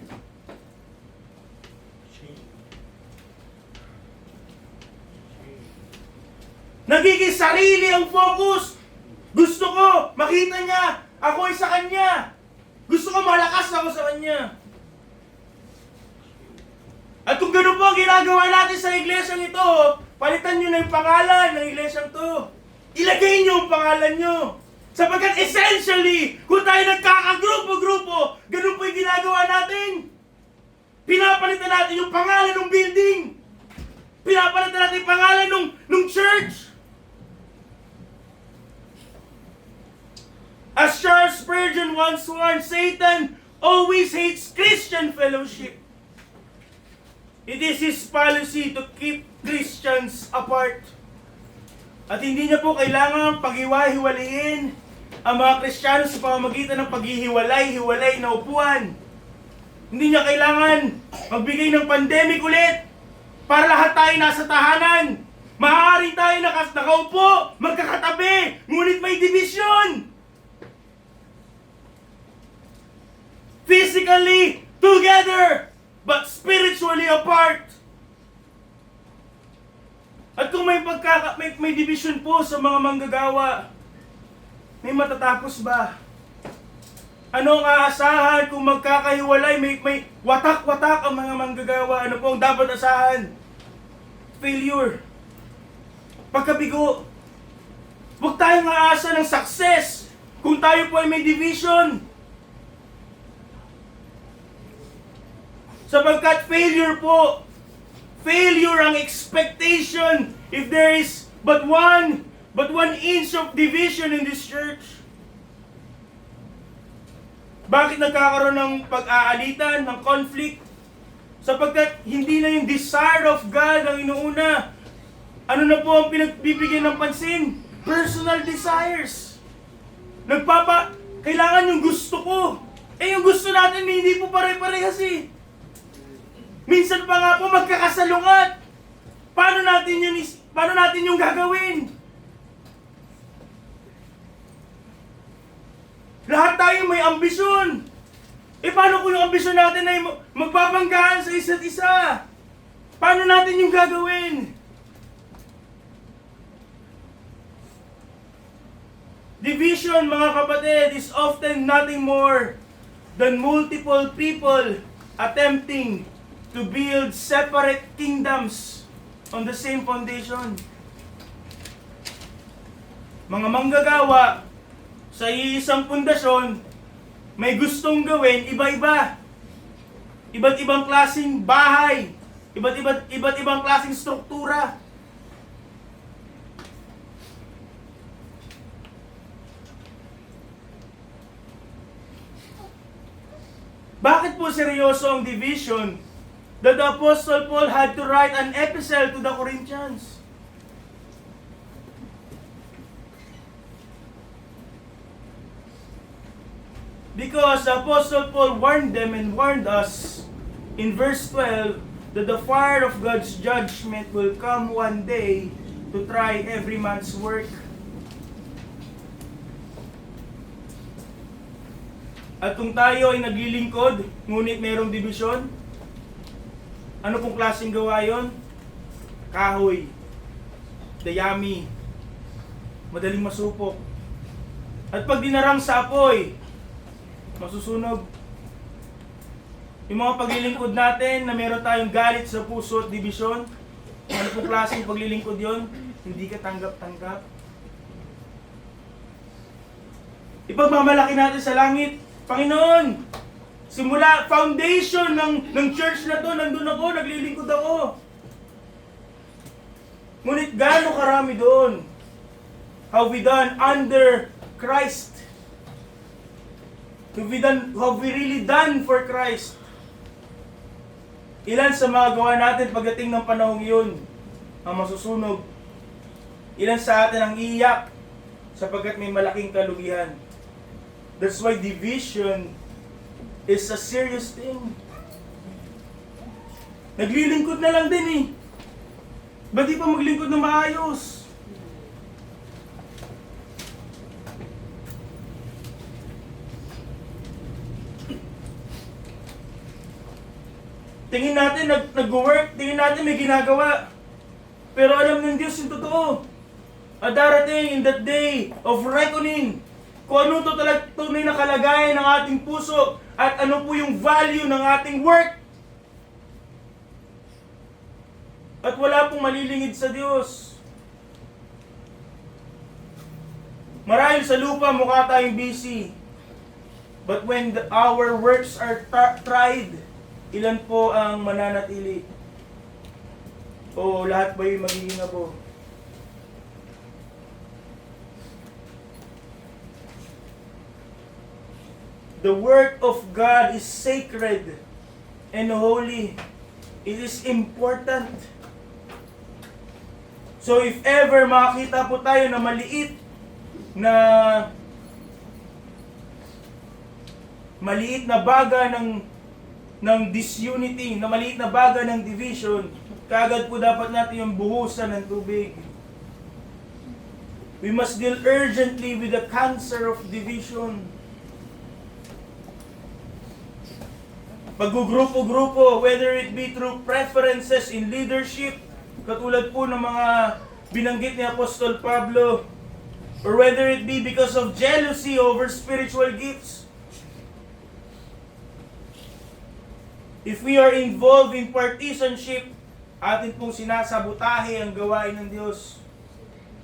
Nagiging sarili ang focus. Gusto ko, makita niya, ako ay sa kanya. Gusto ko malakas ako sa kanya. At kung gano'n po ang ginagawa natin sa iglesyang ito, palitan nyo na yung pangalan ng iglesyang to. Ilagay nyo ang pangalan nyo. Sapagkat essentially, kung tayo nagkakagrupo-grupo, gano'n po yung ginagawa natin. Pinapalitan natin yung pangalan ng building. Pinapalitan natin yung pangalan ng church. As Charles Spurgeon once warned, Satan always hates Christian fellowship. It is his policy to keep Christians apart. At hindi niya po kailangan paghiwa-hiwalayin ang mga Kristiyano sa pamamagitan ng paghihiwalay-hiwalay na upuan. Hindi niya kailangan magbigay ng pandemic ulit para lahat tayo nasa tahanan. Maaari tayo nakaupo, magkakatabi, ngunit may division. Physically together, but spiritually apart. At kung may division po sa mga manggagawa, may matatapos ba? Ano ang aasahan kung magkakahiwalay, may watak-watak ang mga manggagawa? Ano po ang dapat asahan? Failure. Pagkabigo. Huwag tayong aasa ng success kung tayo po ay may division. Sapagkat failure ang expectation if there is but one inch of division in this church. Bakit nagkakaroon ng pag-aalitan, ng conflict? Sapagkat hindi na yung desire of God ang inuuna. Ano na po ang pinagbibigyan ng pansin? Personal desires. Kailangan yung gusto ko. Yung gusto natin hindi po pare-parehas eh. Minsan pa nga po magkakasalungat. Paano natin yung gagawin? Lahat tayo may ambisyon. Paano kung yung ambisyon natin ay magbabanggaan sa isa't isa? Paano natin yung gagawin? Division, mga kapatid, is often nothing more than multiple people attempting to build separate kingdoms on the same foundation. Mga manggagawa sa iisang pundasyon, may gustong gawin iba-iba. Iba't ibang klaseng bahay, iba't ibang klaseng struktura. Bakit po seryoso ang division that the Apostle Paul had to write an epistle to the Corinthians? Because the Apostle Paul warned them and warned us in verse 12 that the fire of God's judgment will come one day to try every man's work. At kung tayo ay naglilingkod, ngunit mayroong division, ano pong klaseng gawa yun? Kahoy, dayami, madaling masupok. At pag dinarang sa apoy, masusunog. Yung mga paglilingkod natin na meron tayong galit sa puso at division, ano pong klaseng paglilingkod yon? Hindi ka tanggap-tanggap. Ipagmamalaki natin sa langit, Panginoon, simula foundation ng church na to, nandun ako, naglilingkod ako. Ngunit gaano karami doon? Have we done under Christ? Have we really done for Christ? Ilan sa mga gawa natin pagdating ng panahong iyon ang masusunog? Ilan sa atin ang iyak sapagkat may malaking kalugihan. That's why division is a serious thing. Naglilingkod na lang din eh. Ba't di pa maglingkod na maayos? Tingin natin nag-work, tingin natin may ginagawa. Pero alam ng Diyos yung totoo. At darating in that day of reckoning, kung ano to talaga tunay na kalagayan ng ating puso at ano po yung value ng ating work. At wala pong malilingid sa Diyos. Marahil sa lupa mukha tayong busy. But when our works are tried, ilan po ang mananatili? O lahat ba yung magiging abo? The work of God is sacred and holy. It is important. So if ever makakita po tayo na maliit na baga ng disunity, na maliit na baga ng division, kaagad po dapat natin yung buhusan ng tubig. We must deal urgently with the cancer of division. Paggugrupo-grupo, whether it be through preferences in leadership, katulad po ng mga binanggit ni Apostol Pablo, or whether it be because of jealousy over spiritual gifts. If we are involved in partisanship, atin pong sinasabotahe ang gawain ng Diyos.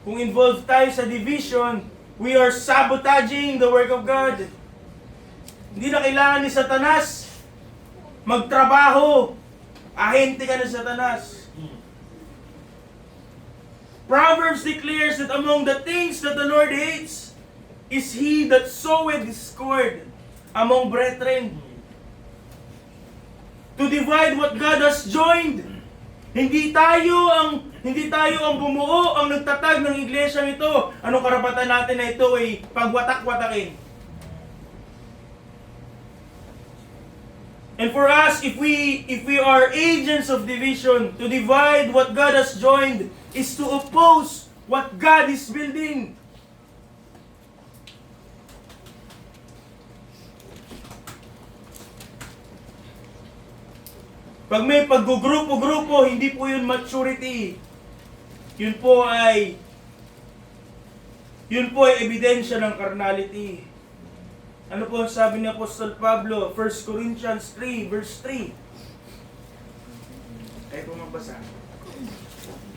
Kung involved tayo sa division, we are sabotaging the work of God. Hindi na kailangan ni Satanas magtrabaho. Ahente ka na Satanas. Proverbs declares that among the things that the Lord hates is he that soweth discord among brethren. To divide what God has joined. Hindi tayo ang bumuo, ang nagtatag ng iglesia ito. Anong karapatan natin na ito ay pagwatak-watakin? And for us, if we are agents of division, to divide what God has joined is to oppose what God is building. Pag may paggugrupo-grupo, hindi po yun maturity. Yun po ay ebidensya ng carnality. Ano po ang sabi ni Apostol Pablo? 1 Corinthians 3, verse 3. Kayo po magbasa.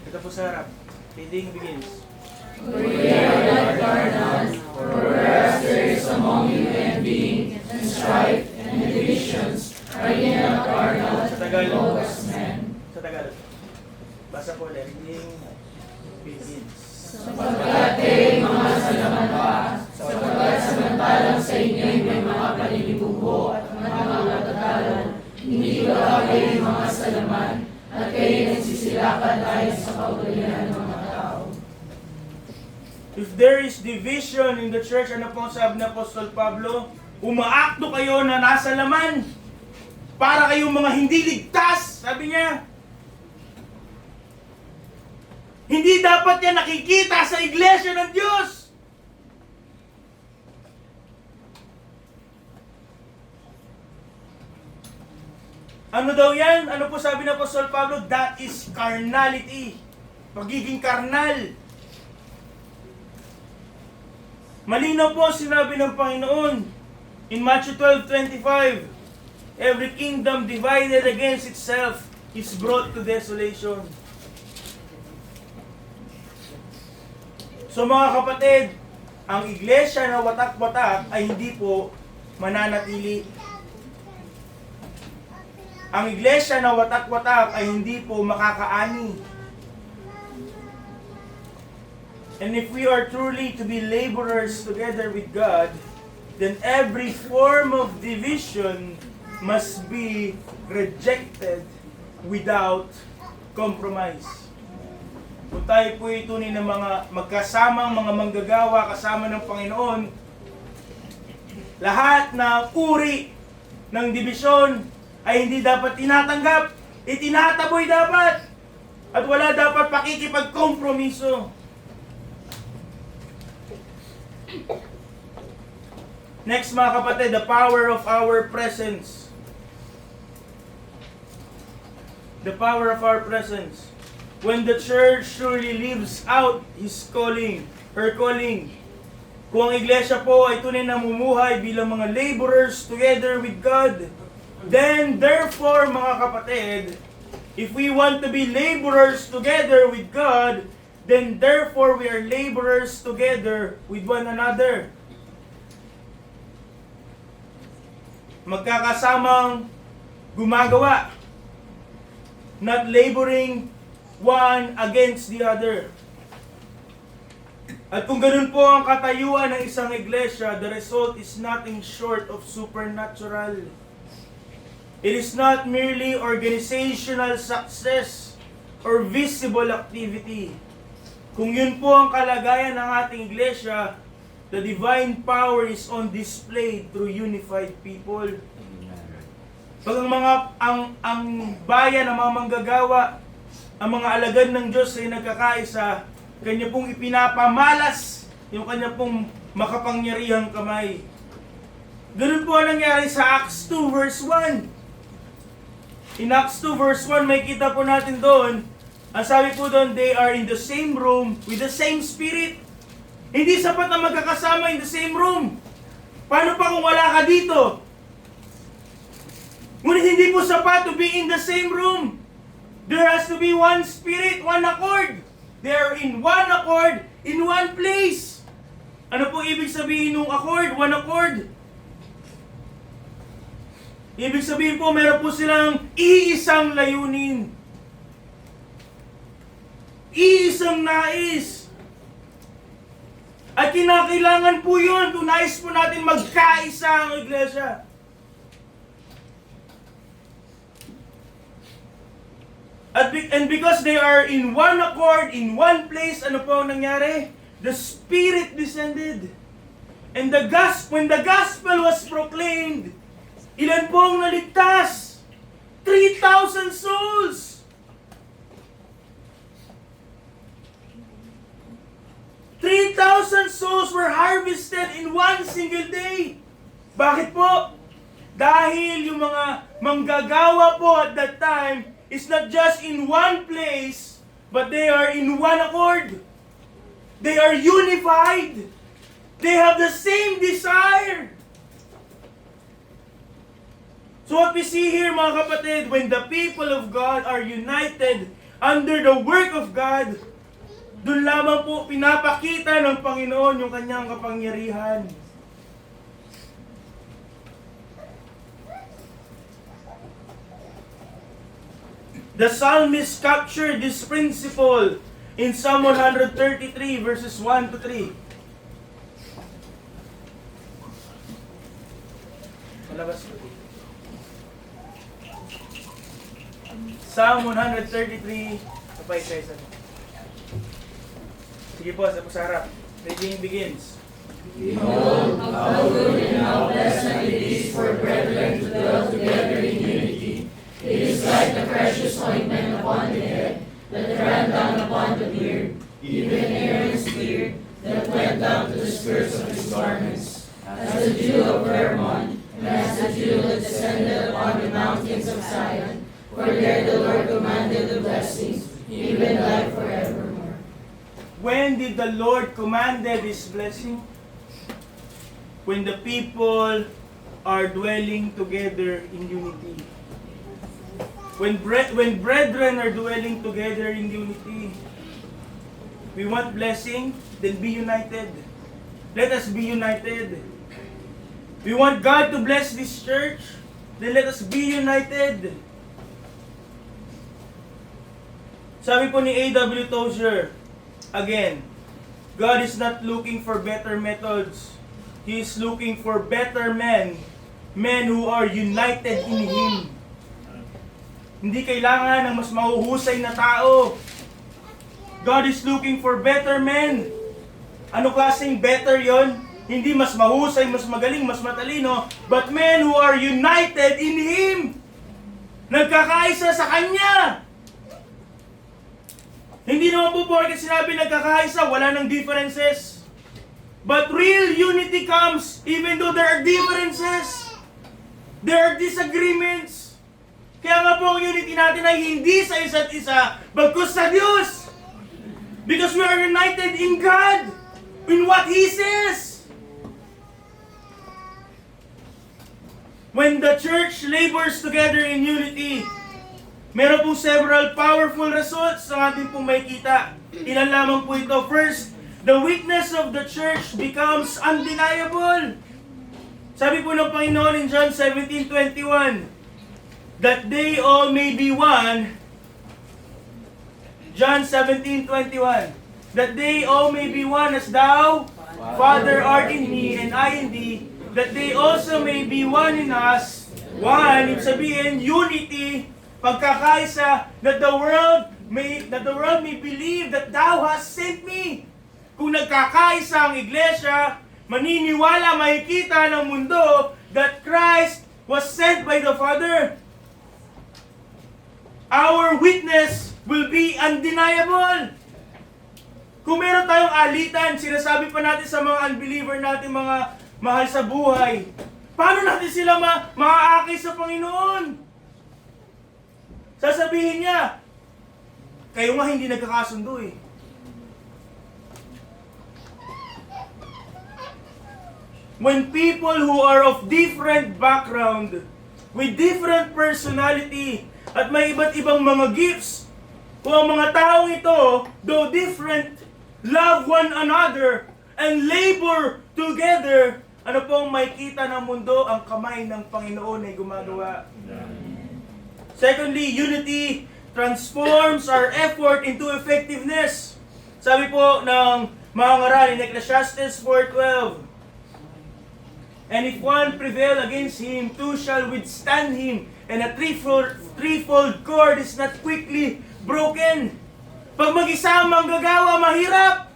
Ito po sa harap. Reading begins. We are not carnal, for whereas there is among you envying, and strife, and divisions, are ye not carnal, Sa Tagalog. as men? Sa Tagalog. Basa po ulit. Reading begins. Sapagkat kayo'y mga salamanta, sapagkat samantalang sa inyo'y may mga paninibugo at mga matatalan, hindi ba kayo'y mga salaman, at kayo'y nagsisilakan ayon sa kaugalian ng mga tao. If there is division in the church, ano po ang sabi ni Apostol Pablo? Umaakto kayo na nasa laman para kayong mga hindi ligtas, sabi niya. Hindi dapat yan nakikita sa iglesia ng Diyos. Ano daw yan? Ano po sabi ng Apostol Pablo? That is carnality. Pagiging karnal. Malinaw po sinabi ng Panginoon in Matthew 12:25, every kingdom divided against itself is brought to desolation. So mga kapatid, ang iglesia na watak-watak ay hindi po mananatili. Ang iglesia na watak-watak ay hindi po makakaani. And if we are truly to be laborers together with God, then every form of division must be rejected without compromise. kung tayo po tunay na mga magkasamang mga manggagawa kasama ng Panginoon, lahat na uri ng dibisyon ay hindi dapat tinatanggap, itinataboy dapat, at wala dapat pakikipagkompromiso. Next mga kapatid, the power of our presence. The power of our presence. When the church truly lives out his calling, her calling. Kung ang iglesia po ay tunay na mumuhay bilang mga laborers together with God, then therefore mga kapatid, if we want to be laborers together with God, then therefore we are laborers together with one another. Magkakasamang gumagawa, not laboring one against the other. At kung ganun po ang katayuan ng isang iglesia, the result is nothing short of supernatural. It is not merely organizational success or visible activity. Kung yun po ang kalagayan ng ating iglesia, the divine power is on display through unified people. Pag ang bayan, ang mga manggagawa, ang mga alagad ng Diyos ay nagkakaisa, kanya pong ipinapamalas yung kanya pong makapangyarihang kamay. Ganun po ang nangyari sa Acts 2 verse 1. In Acts 2 verse 1, may kita po natin doon, ang sabi po doon, they are in the same room with the same spirit. Hindi sapat na magkakasama in the same room. Paano pa kung wala ka dito? Ngunit hindi po sapat to be in the same room. There has to be one spirit, one accord. They are in one accord, in one place. Ano po ibig sabihin ng accord? One accord. Ibig sabihin po, meron po silang iisang layunin. Iisang nais. At kinakailangan po yun, kung nais po natin magkaisa ang iglesia. And because they are in one accord, in one place, ano po ang nangyari? The Spirit descended. And when the gospel was proclaimed, ilan po ang naligtas? 3,000 souls! 3,000 souls were harvested in one single day. Bakit po? Dahil yung mga manggagawa po at that time is not just in one place, but they are in one accord. They are unified. They have the same desire. So what we see here mga kapatid, when the people of God are united under the work of God, doon lamang po pinapakita ng Panginoon yung kanyang kapangyarihan. The psalmist captured this principle in Psalm 133 verses 1 to 3. Malabas ko. Psalm 133, kapay sa isa. Sige po, sa harap. Reading begins. Behold, how good and how pleasant it is for brethren to dwell together in unity. It is like the precious ointment upon the head, that ran down upon the beard, even Aaron's beard, that went down to the skirts of his garments, as the dew of Hermon, and as the dew that descended upon the mountains of Zion. For there the Lord commanded the blessings, even life forevermore. When did the Lord commanded His blessing? When the people are dwelling together in unity. When brethren are dwelling together in unity. We want blessing, then be united. Let us be united. We want God to bless this church, then let us be united. Sabi po ni A.W. Tozer, again, God is not looking for better methods. He is looking for better men, men who are united in Him. Hindi kailangan ng mas mahuhusay na tao. God is looking for better men. Ano klaseng better yon? Hindi mas mahusay, mas magaling, mas matalino, but men who are united in Him. Nagkakaisa sa Kanya. Hindi naman po porket sinabi nagkakaisa, wala nang differences. But real unity comes even though there are differences. There are disagreements. Kaya nga po ang unity natin ay hindi sa isa't isa, bagkus sa Diyos. Because we are united in God, in what He says. When the church labors together in unity, meron po several powerful results ang ating pong makikita. Ilan lamang po ito. First, the weakness of the church becomes undeniable. Sabi po ng Panginoon in John 17:21, that they all may be one. John 17:21, that they all may be one as thou, Father, art in me, and I in thee, that they also may be one in us. One, ibig sabihin, unity, pagkakaisa, that the world may believe that thou hast sent me. Kung nagkakaisa ang iglesia, maniniwala, makikita ng mundo that Christ was sent by the Father. Our witness will be undeniable. Kung meron tayong alitan, sinasabi pa natin sa mga unbeliever natin, mga mahal sa buhay, paano natin sila maaakay sa Panginoon? Sasabihin niya, kayo nga hindi nagkakasundo eh. When people who are of different background, with different personality, at may iba't ibang mga gifts, kung ang mga taong ito, though different, love one another, and labor together, ano pong makikita ng mundo, ang kamay ng Panginoon ay gumagawa. Secondly, unity transforms our effort into effectiveness. Sabi po ng mga ngaral in Ecclesiastes 4:12, and if one prevail against him, two shall withstand him, and a threefold cord is not quickly broken. Pag mag-isa ang manggagawa, mahirap.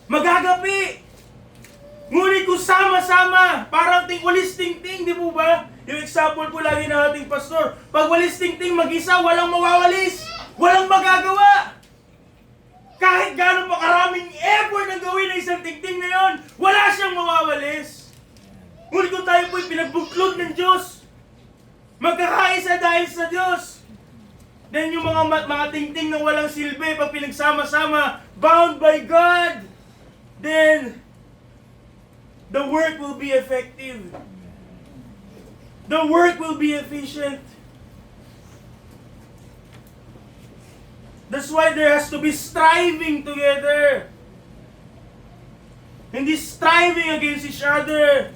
Magagapi. Ngunit kung sama-sama, parang walis ting-ting, di po ba? Yung example ko lagi ng ating pastor, pag walis ting-ting mag-isa, walang mawawalis, walang magagawa. Kahit gano'n pa karaming effort ang gawin ng isang ting-ting na yun, wala siyang mawawalis. Ngunit kung tayo po'y pinagbuklod ng Diyos, magkakaisa dahil sa Diyos, then yung mga ting-ting na walang silbi, pag pinagsama-sama, bound by God, then the work will be effective. The work will be efficient. That's why there has to be striving together. Hindi striving against each other.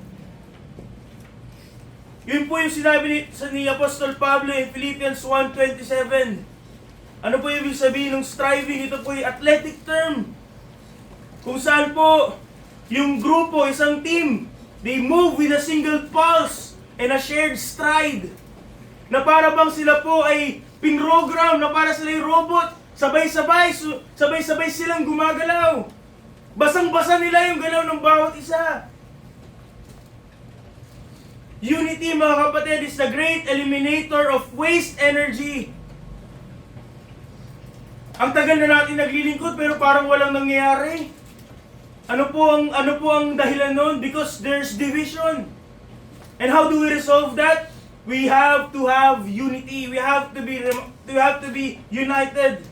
Yun po yung sinabi ni Apostol Pablo in Philippians 1:27. Ano po yung ibig sabihin ng striving? Ito po yung athletic term. Kung saan po, yung grupo, isang team, they move with a single pulse and a shared stride. Na para bang sila po ay pinrogram, na para sila yung robot, sabay-sabay silang gumagalaw. Basang-basa nila yung galaw ng bawat isa. Unity, mga kapatid, is the great eliminator of waste energy. Ang tagal na natin naglilingkod pero parang walang nangyayari. Ano po ang dahilan nun? Because there's division. And how do we resolve that? We have to have unity. We have to be united.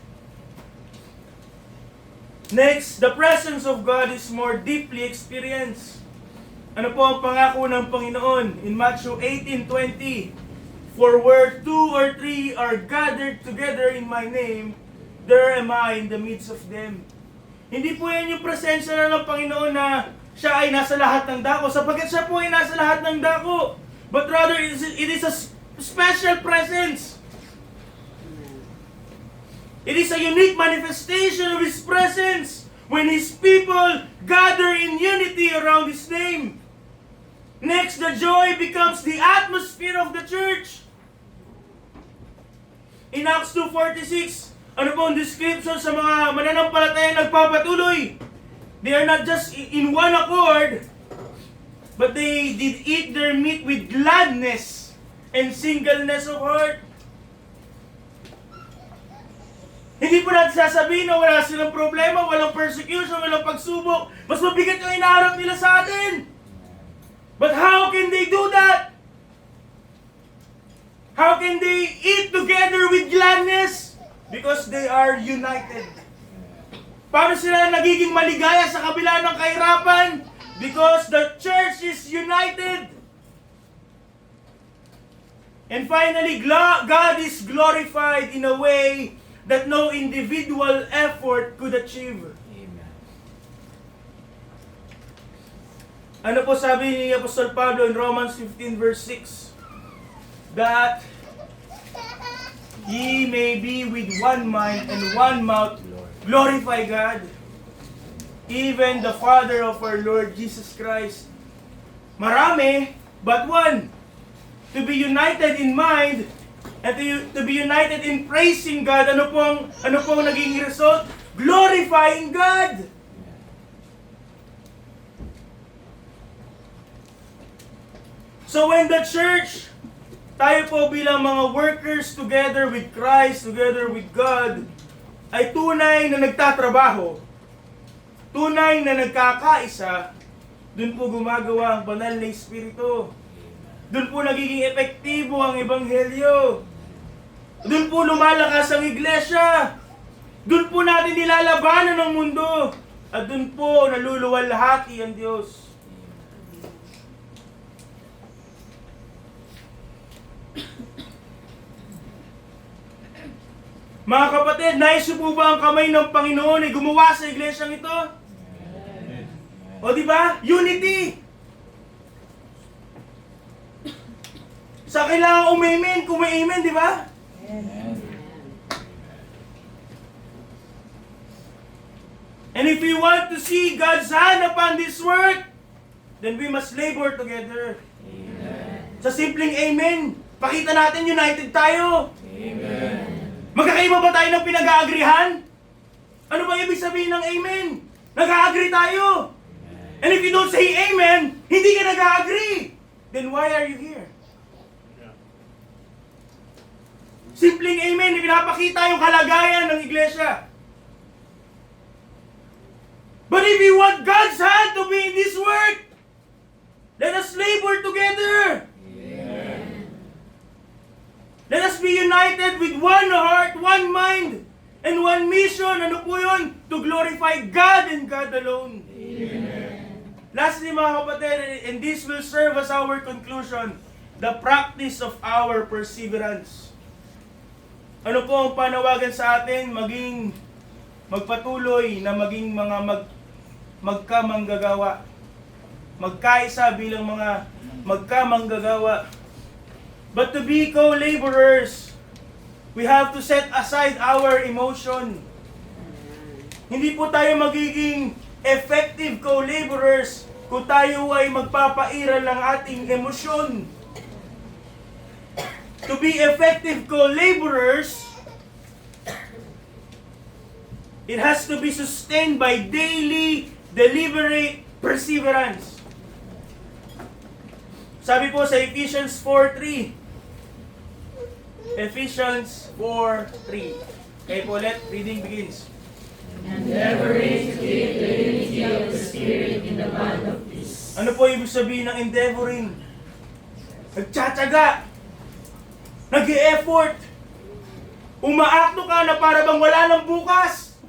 Next, the presence of God is more deeply experienced. Ano po ang pangako ng Panginoon? In Matthew 18:20, for where 2 or 3 are gathered together in my name, there am I in the midst of them. Hindi po yan yung presensya na ng Panginoon na siya ay nasa lahat ng dako, sapagkat siya po ay nasa lahat ng dako. But rather, it is a special presence. It is a unique manifestation of His presence when His people gather in unity around His name. Next, the joy becomes the atmosphere of the church. In Acts 2:46, ano po ang description sa mga mananampalataya nagpapatuloy? They are not just in one accord, but they did eat their meat with gladness and singleness of heart. Hindi po natin sasabihin na wala silang problema, walang persecution, walang pagsubok. Mas mabigat yung inaharap nila sa atin. But how can they do that? How can they eat together with gladness? Because they are united. Paano sila nagiging maligaya sa kabila ng kahirapan? Because the church is united. And finally, God is glorified in a way that no individual effort could achieve. Amen. Ano po sabi ni Apostol Pablo in Romans 15 verse 6? That ye may be with one mind and one mouth, glorify God, even the Father of our Lord Jesus Christ. Marami, but one. To be united in mind and to be united in praising God. Ano pong naging result? Glorifying God. So when the church, tayo po bilang mga workers together with Christ, together with God, ay tunay na nagtatrabaho, tunay na nagkakaisa, dun po gumagawa ang banal na Espiritu. Dun po nagiging epektibo ang Ebanghelyo. Dun po lumalakas ang iglesia. Dun po natin nilalabanan ng mundo. At dun po naluluwalhati ang Diyos. Mga kapatid, nais po ba ang kamay ng Panginoon ay gumawa sa iglesyang ito? O di ba? Unity! Sa kailangan umimin, kung may amen, di ba? And if we want to see God's hand upon this work, then we must labor together. Amen. Sa simpleng amen, pakita natin united tayo. Amen. Magkakaiba ba tayo ng pinag-aagrihan? Ano ba ibig sabihin ng amen? Nag-a-agree tayo. Amen. And if you don't say amen, hindi ka nag-a-agree. Then why are you here? Simpleng amen, ipinapakita yung kalagayan ng iglesia. But if we want God's hand to be in this work, let us labor together. Amen. Let us be united with one heart, one mind, and one mission. Ano po yun? To glorify God and God alone. Amen. Lastly, mga kapatid, and this will serve as our conclusion, the practice of our perseverance. Ano po ang panawagan sa atin? Magpatuloy na maging mga magkamanggagawa. Magkaisa bilang mga magkamanggagawa. But to be co-laborers, we have to set aside our emotion. Hindi po tayo magiging effective co-laborers kung tayo ay magpapairal ng ating emosyon. To be effective co-laborers, it has to be sustained by daily, deliberate perseverance. Sabi po sa Ephesians 4:3. Ephesians 4:3. Okay po ulit, reading begins. Endeavoring to keep the unity of the Spirit in the bond of peace. Ano po ibig sabihin ng endeavoring? Nagtsatsaga. Nag-e-effort. Umaakto ka na para bang wala ng bukas.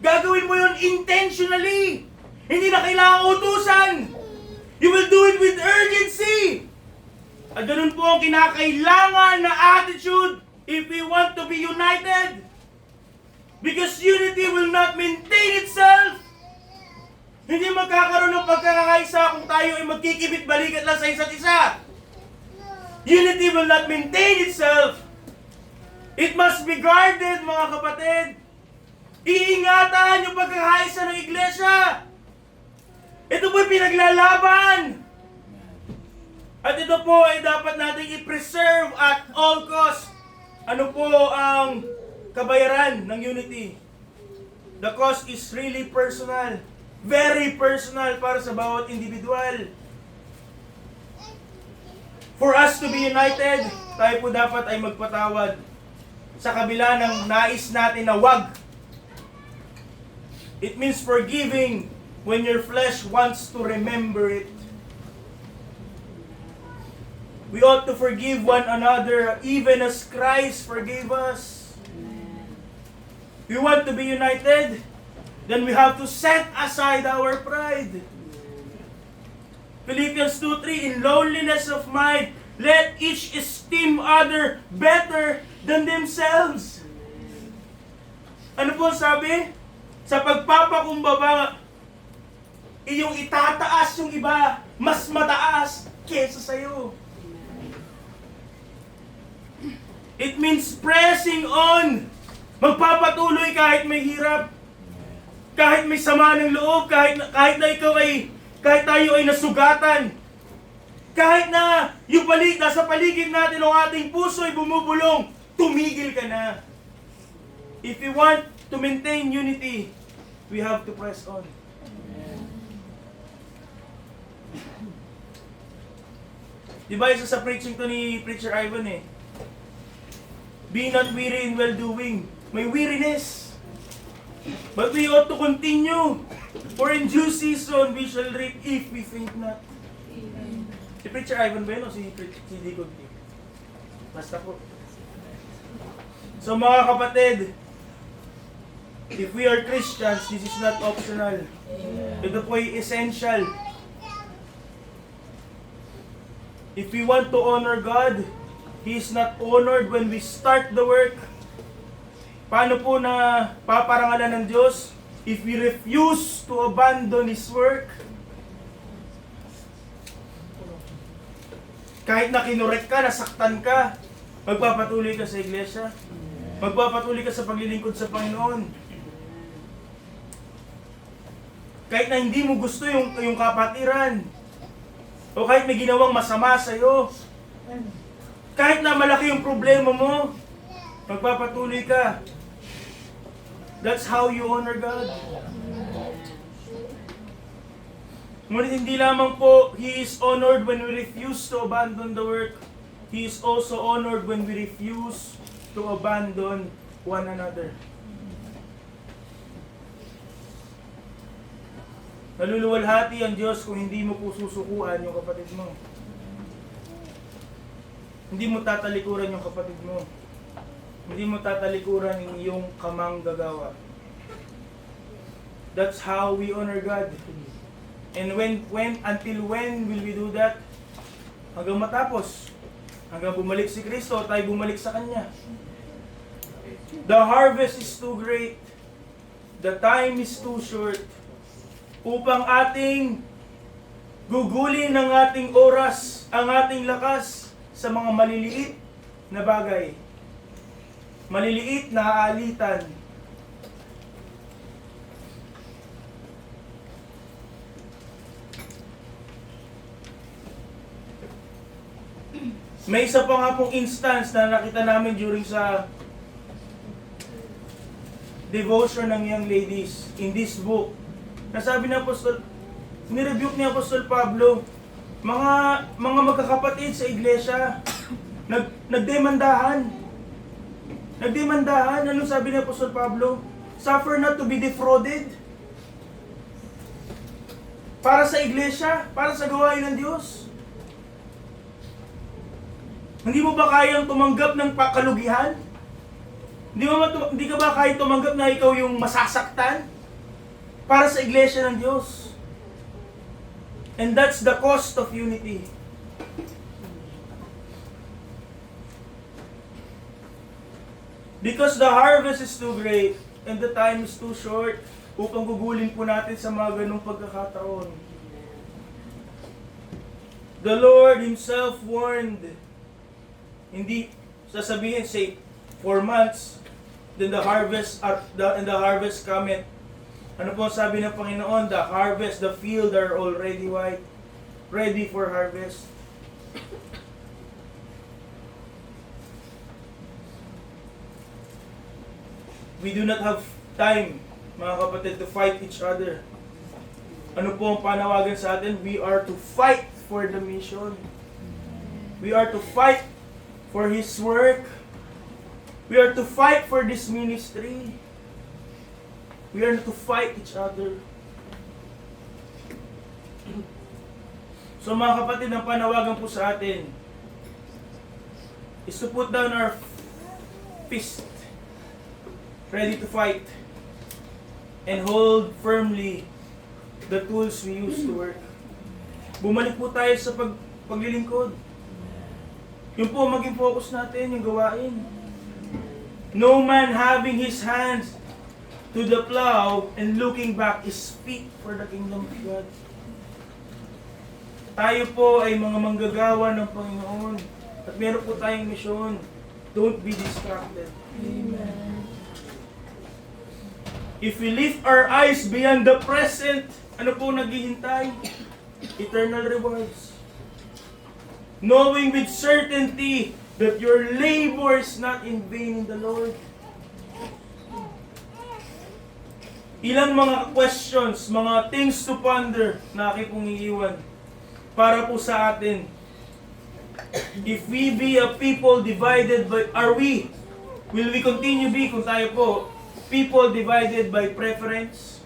Gagawin mo yun intentionally. Hindi na kailangang utusan. You will do it with urgency. At ganun po ang kinakailangan na attitude if we want to be united. Because unity will not maintain itself. Hindi magkakaroon ng pagkakaisa kung tayo ay magkikibit-balikat lang sa isa't isa. Unity will not maintain itself. It must be guarded, mga kapatid. Iingatan yung pagkakaisa ng iglesia. Ito po'y pinaglalaban. At ito po ay dapat nating i-preserve at all cost. Ano po ang kabayaran ng unity. The cost is really personal. Very personal para sa bawat individual. For us to be united, tayo po dapat ay magpatawad sa kabila ng nais natin na wag. It means forgiving when your flesh wants to remember it. We ought to forgive one another even as Christ forgave us. We want to be united, then we have to set aside our pride. Philippians 2:3, in lowliness of mind, let each esteem other better than themselves. Ano po sabi? Sa pagpapakumbaba, iyong itataas yung iba, mas mataas kesa sa'yo. It means pressing on. Magpapatuloy kahit may hirap, kahit may sama ng loob, kahit tayo ay nasugatan, kahit na yung nasa paligid natin ng ating puso ay bumubulong, tumigil ka na. If we want to maintain unity, we have to press on. Diba isa sa preaching to ni Preacher Ivan eh, be not weary in well-doing. May weariness. But we ought to continue. For in due season, we shall reap if we faint not. Si Preacher Ivan ba yun o si Dico? Basta po. So mga kapatid, if we are Christians, this is not optional. Ito po ay essential. If we want to honor God, He is not honored when we start the work. Paano po na paparangalan ng Diyos? If we refuse to abandon His work. Kahit na kinurek ka, nasaktan ka, magpapatuloy ka sa iglesia. Magpapatuloy ka sa paglilingkod sa Panginoon. Kahit na hindi mo gusto yung kapatiran. O kahit may ginawang masama sa'yo. Kahit na malaki yung problema mo, magpapatuloy ka. That's how you honor God. Ngunit hindi lamang po, He is honored when we refuse to abandon the work. He is also honored when we refuse to abandon one another. Naluluwalhati ang Diyos kung hindi mo po susukuan yung kapatid mo. Hindi mo tatalikuran yung kapatid mo. Hindi mo tatalikuran yung iyong kamanggagawa. That's how we honor God. And until when will we do that? Hanggang matapos. Hanggang bumalik si Kristo, tayo bumalik sa Kanya. The harvest is too great. The time is too short. Upang ating gugulin ng ating oras, ang ating lakas sa mga maliliit na bagay. Maliliit na aalitan. May isa pa nga pong instance na nakita namin during sa devotion ng young ladies in this book. Nasabi ni Apostol, nirebuke ni Apostol Pablo, mga magkakapatid sa iglesia, nagdemandahan. Anong sabi ni Apostol Pablo? Suffer not to be defrauded. Para sa iglesia, para sa gawain ng Diyos. Hindi mo ba kayang tumanggap ng kalugihan? Hindi ka ba kayang tumanggap na ikaw yung masasaktan? Para sa iglesia ng Diyos. And that's the cost of unity. Because the harvest is too great and the time is too short upang gugulin po natin sa mga ganung pagkakataon. The Lord Himself warned, hindi sasabihin, say, 4 months, then the harvest cometh. Ano po sabi ng Panginoon? The harvest, the field are already white, ready for harvest. we do not have time, mga kapatid, to fight each other. Ano po ang panawagan sa atin? We are to fight for the mission. We are to fight for His work. We are to fight for this ministry. We are to fight each other. So mga kapatid, ang panawagan po sa atin is to put down our fist, ready to fight, and hold firmly the tools we use to work. Bumalik po tayo sa paglilingkod. Yung po maging focus natin, yung gawain. No man having his hands to the plow and looking back is fit for the kingdom of God. Tayo po ay mga manggagawa ng Panginoon. At meron po tayong misyon. Don't be distracted. Amen. If we lift our eyes beyond the present, ano po naghihintay? Eternal rewards. Knowing with certainty that your labor is not in vain in the Lord. Ilang mga questions, mga things to ponder na aking pong iiwan para po sa atin. If we be a people divided by, will we continue be, kung tayo po, people divided by preference?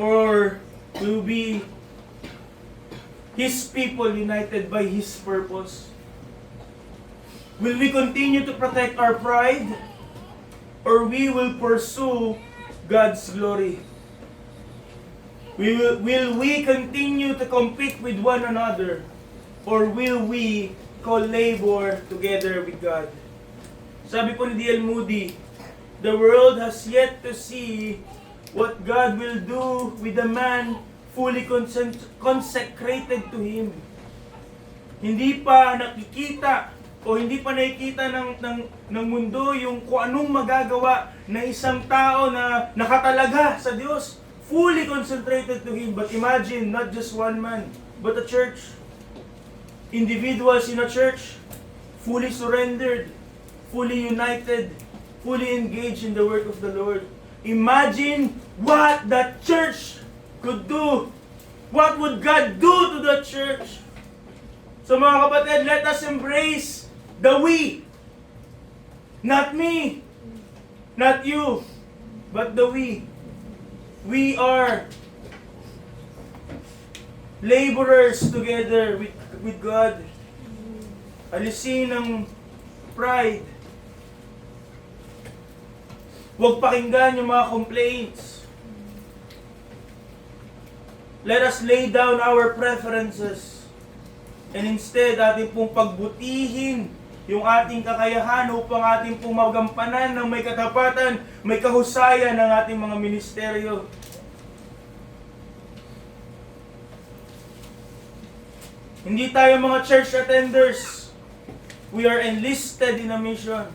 Or will be His people united by His purpose? Will we continue to protect our pride? Or we will pursue God's glory? Will we continue to compete with one another? Or will we co-labor together with God? Sabi po ni D.L. Moody, the world has yet to see what God will do with a man fully consecrated to Him. Hindi pa nakikita o hindi pa nakikita ng mundo yung kung anong magagawa na isang tao na nakatalaga sa Diyos, fully concentrated to Him. But imagine, not just one man, but a church. Individuals in a church, fully surrendered, fully united, fully engaged in the work of the Lord. Imagine what that church could do. What would God do to the church? So mga kapatid, let us embrace the we. Not me, not you, but the we. We are laborers together with God. Alisin ang pride. Huwag pakinggan yung mga complaints. Let us lay down our preferences. And instead, ating pong pagbutihin yung ating kakayahan upang ating pong magampanan ng may katapatan, may kahusayan ng ating mga ministeryo. Hindi tayo mga church attenders. We are enlisted in a mission.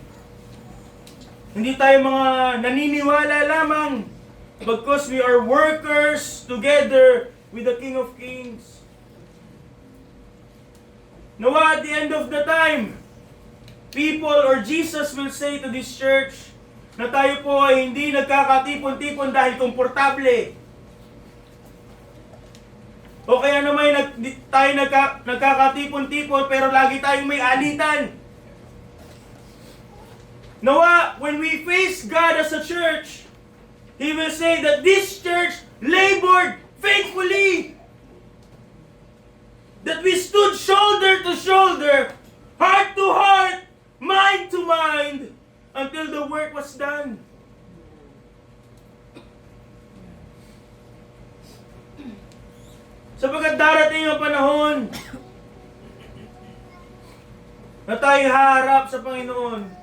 Hindi tayo mga naniniwala lamang, because we are workers together with the King of Kings. Nawa at the end of the time, people or Jesus will say to this church na tayo po ay hindi nagkakatipon-tipon dahil komportable. O kaya naman tayo nagkakatipon-tipon pero lagi tayong may alitan. Nawa, when we face God as a church, He will say that this church labored faithfully. That we stood shoulder to shoulder, heart to heart, mind to mind, until the work was done. Sapagkat darating ang panahon na tayo haharap sa Panginoon.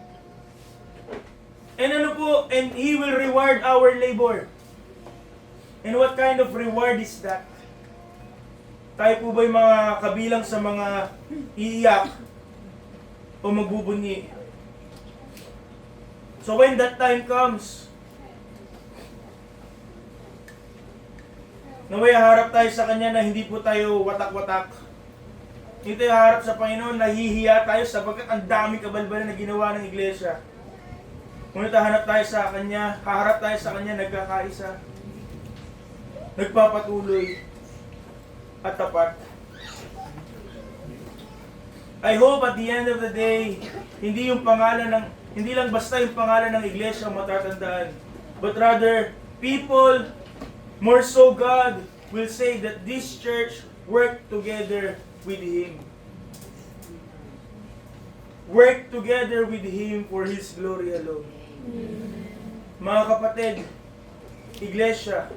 And ano po? And He will reward our labor. And what kind of reward is that? Tayo po ba'y mga kabilang sa mga iiyak o magbubunyi? So when that time comes, naway harap tayo sa Kanya na hindi po tayo watak-watak. Hindi tayo harap sa Panginoon, nahihiya tayo sapagkat ang dami kabalbalan na ginawa ng iglesia. Ngunit hahanap tayo sa Kanya, haharap tayo sa Kanya, nagkakaisa, nagpapatuloy, at tapat. I hope at the end of the day, hindi lang basta yung pangalan ng iglesia ang matatandaan, but rather, people, more so God, will say that this church worked together with Him. Work together with Him for His glory alone. Mga kapatid, iglesia,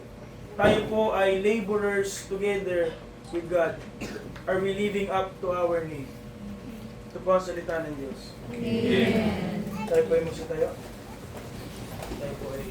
tayo po ay laborers together with God. Are we living up to our need? Ito po ang salita ng Diyos. Amen. Tayo po ay tayo. Tayo po ay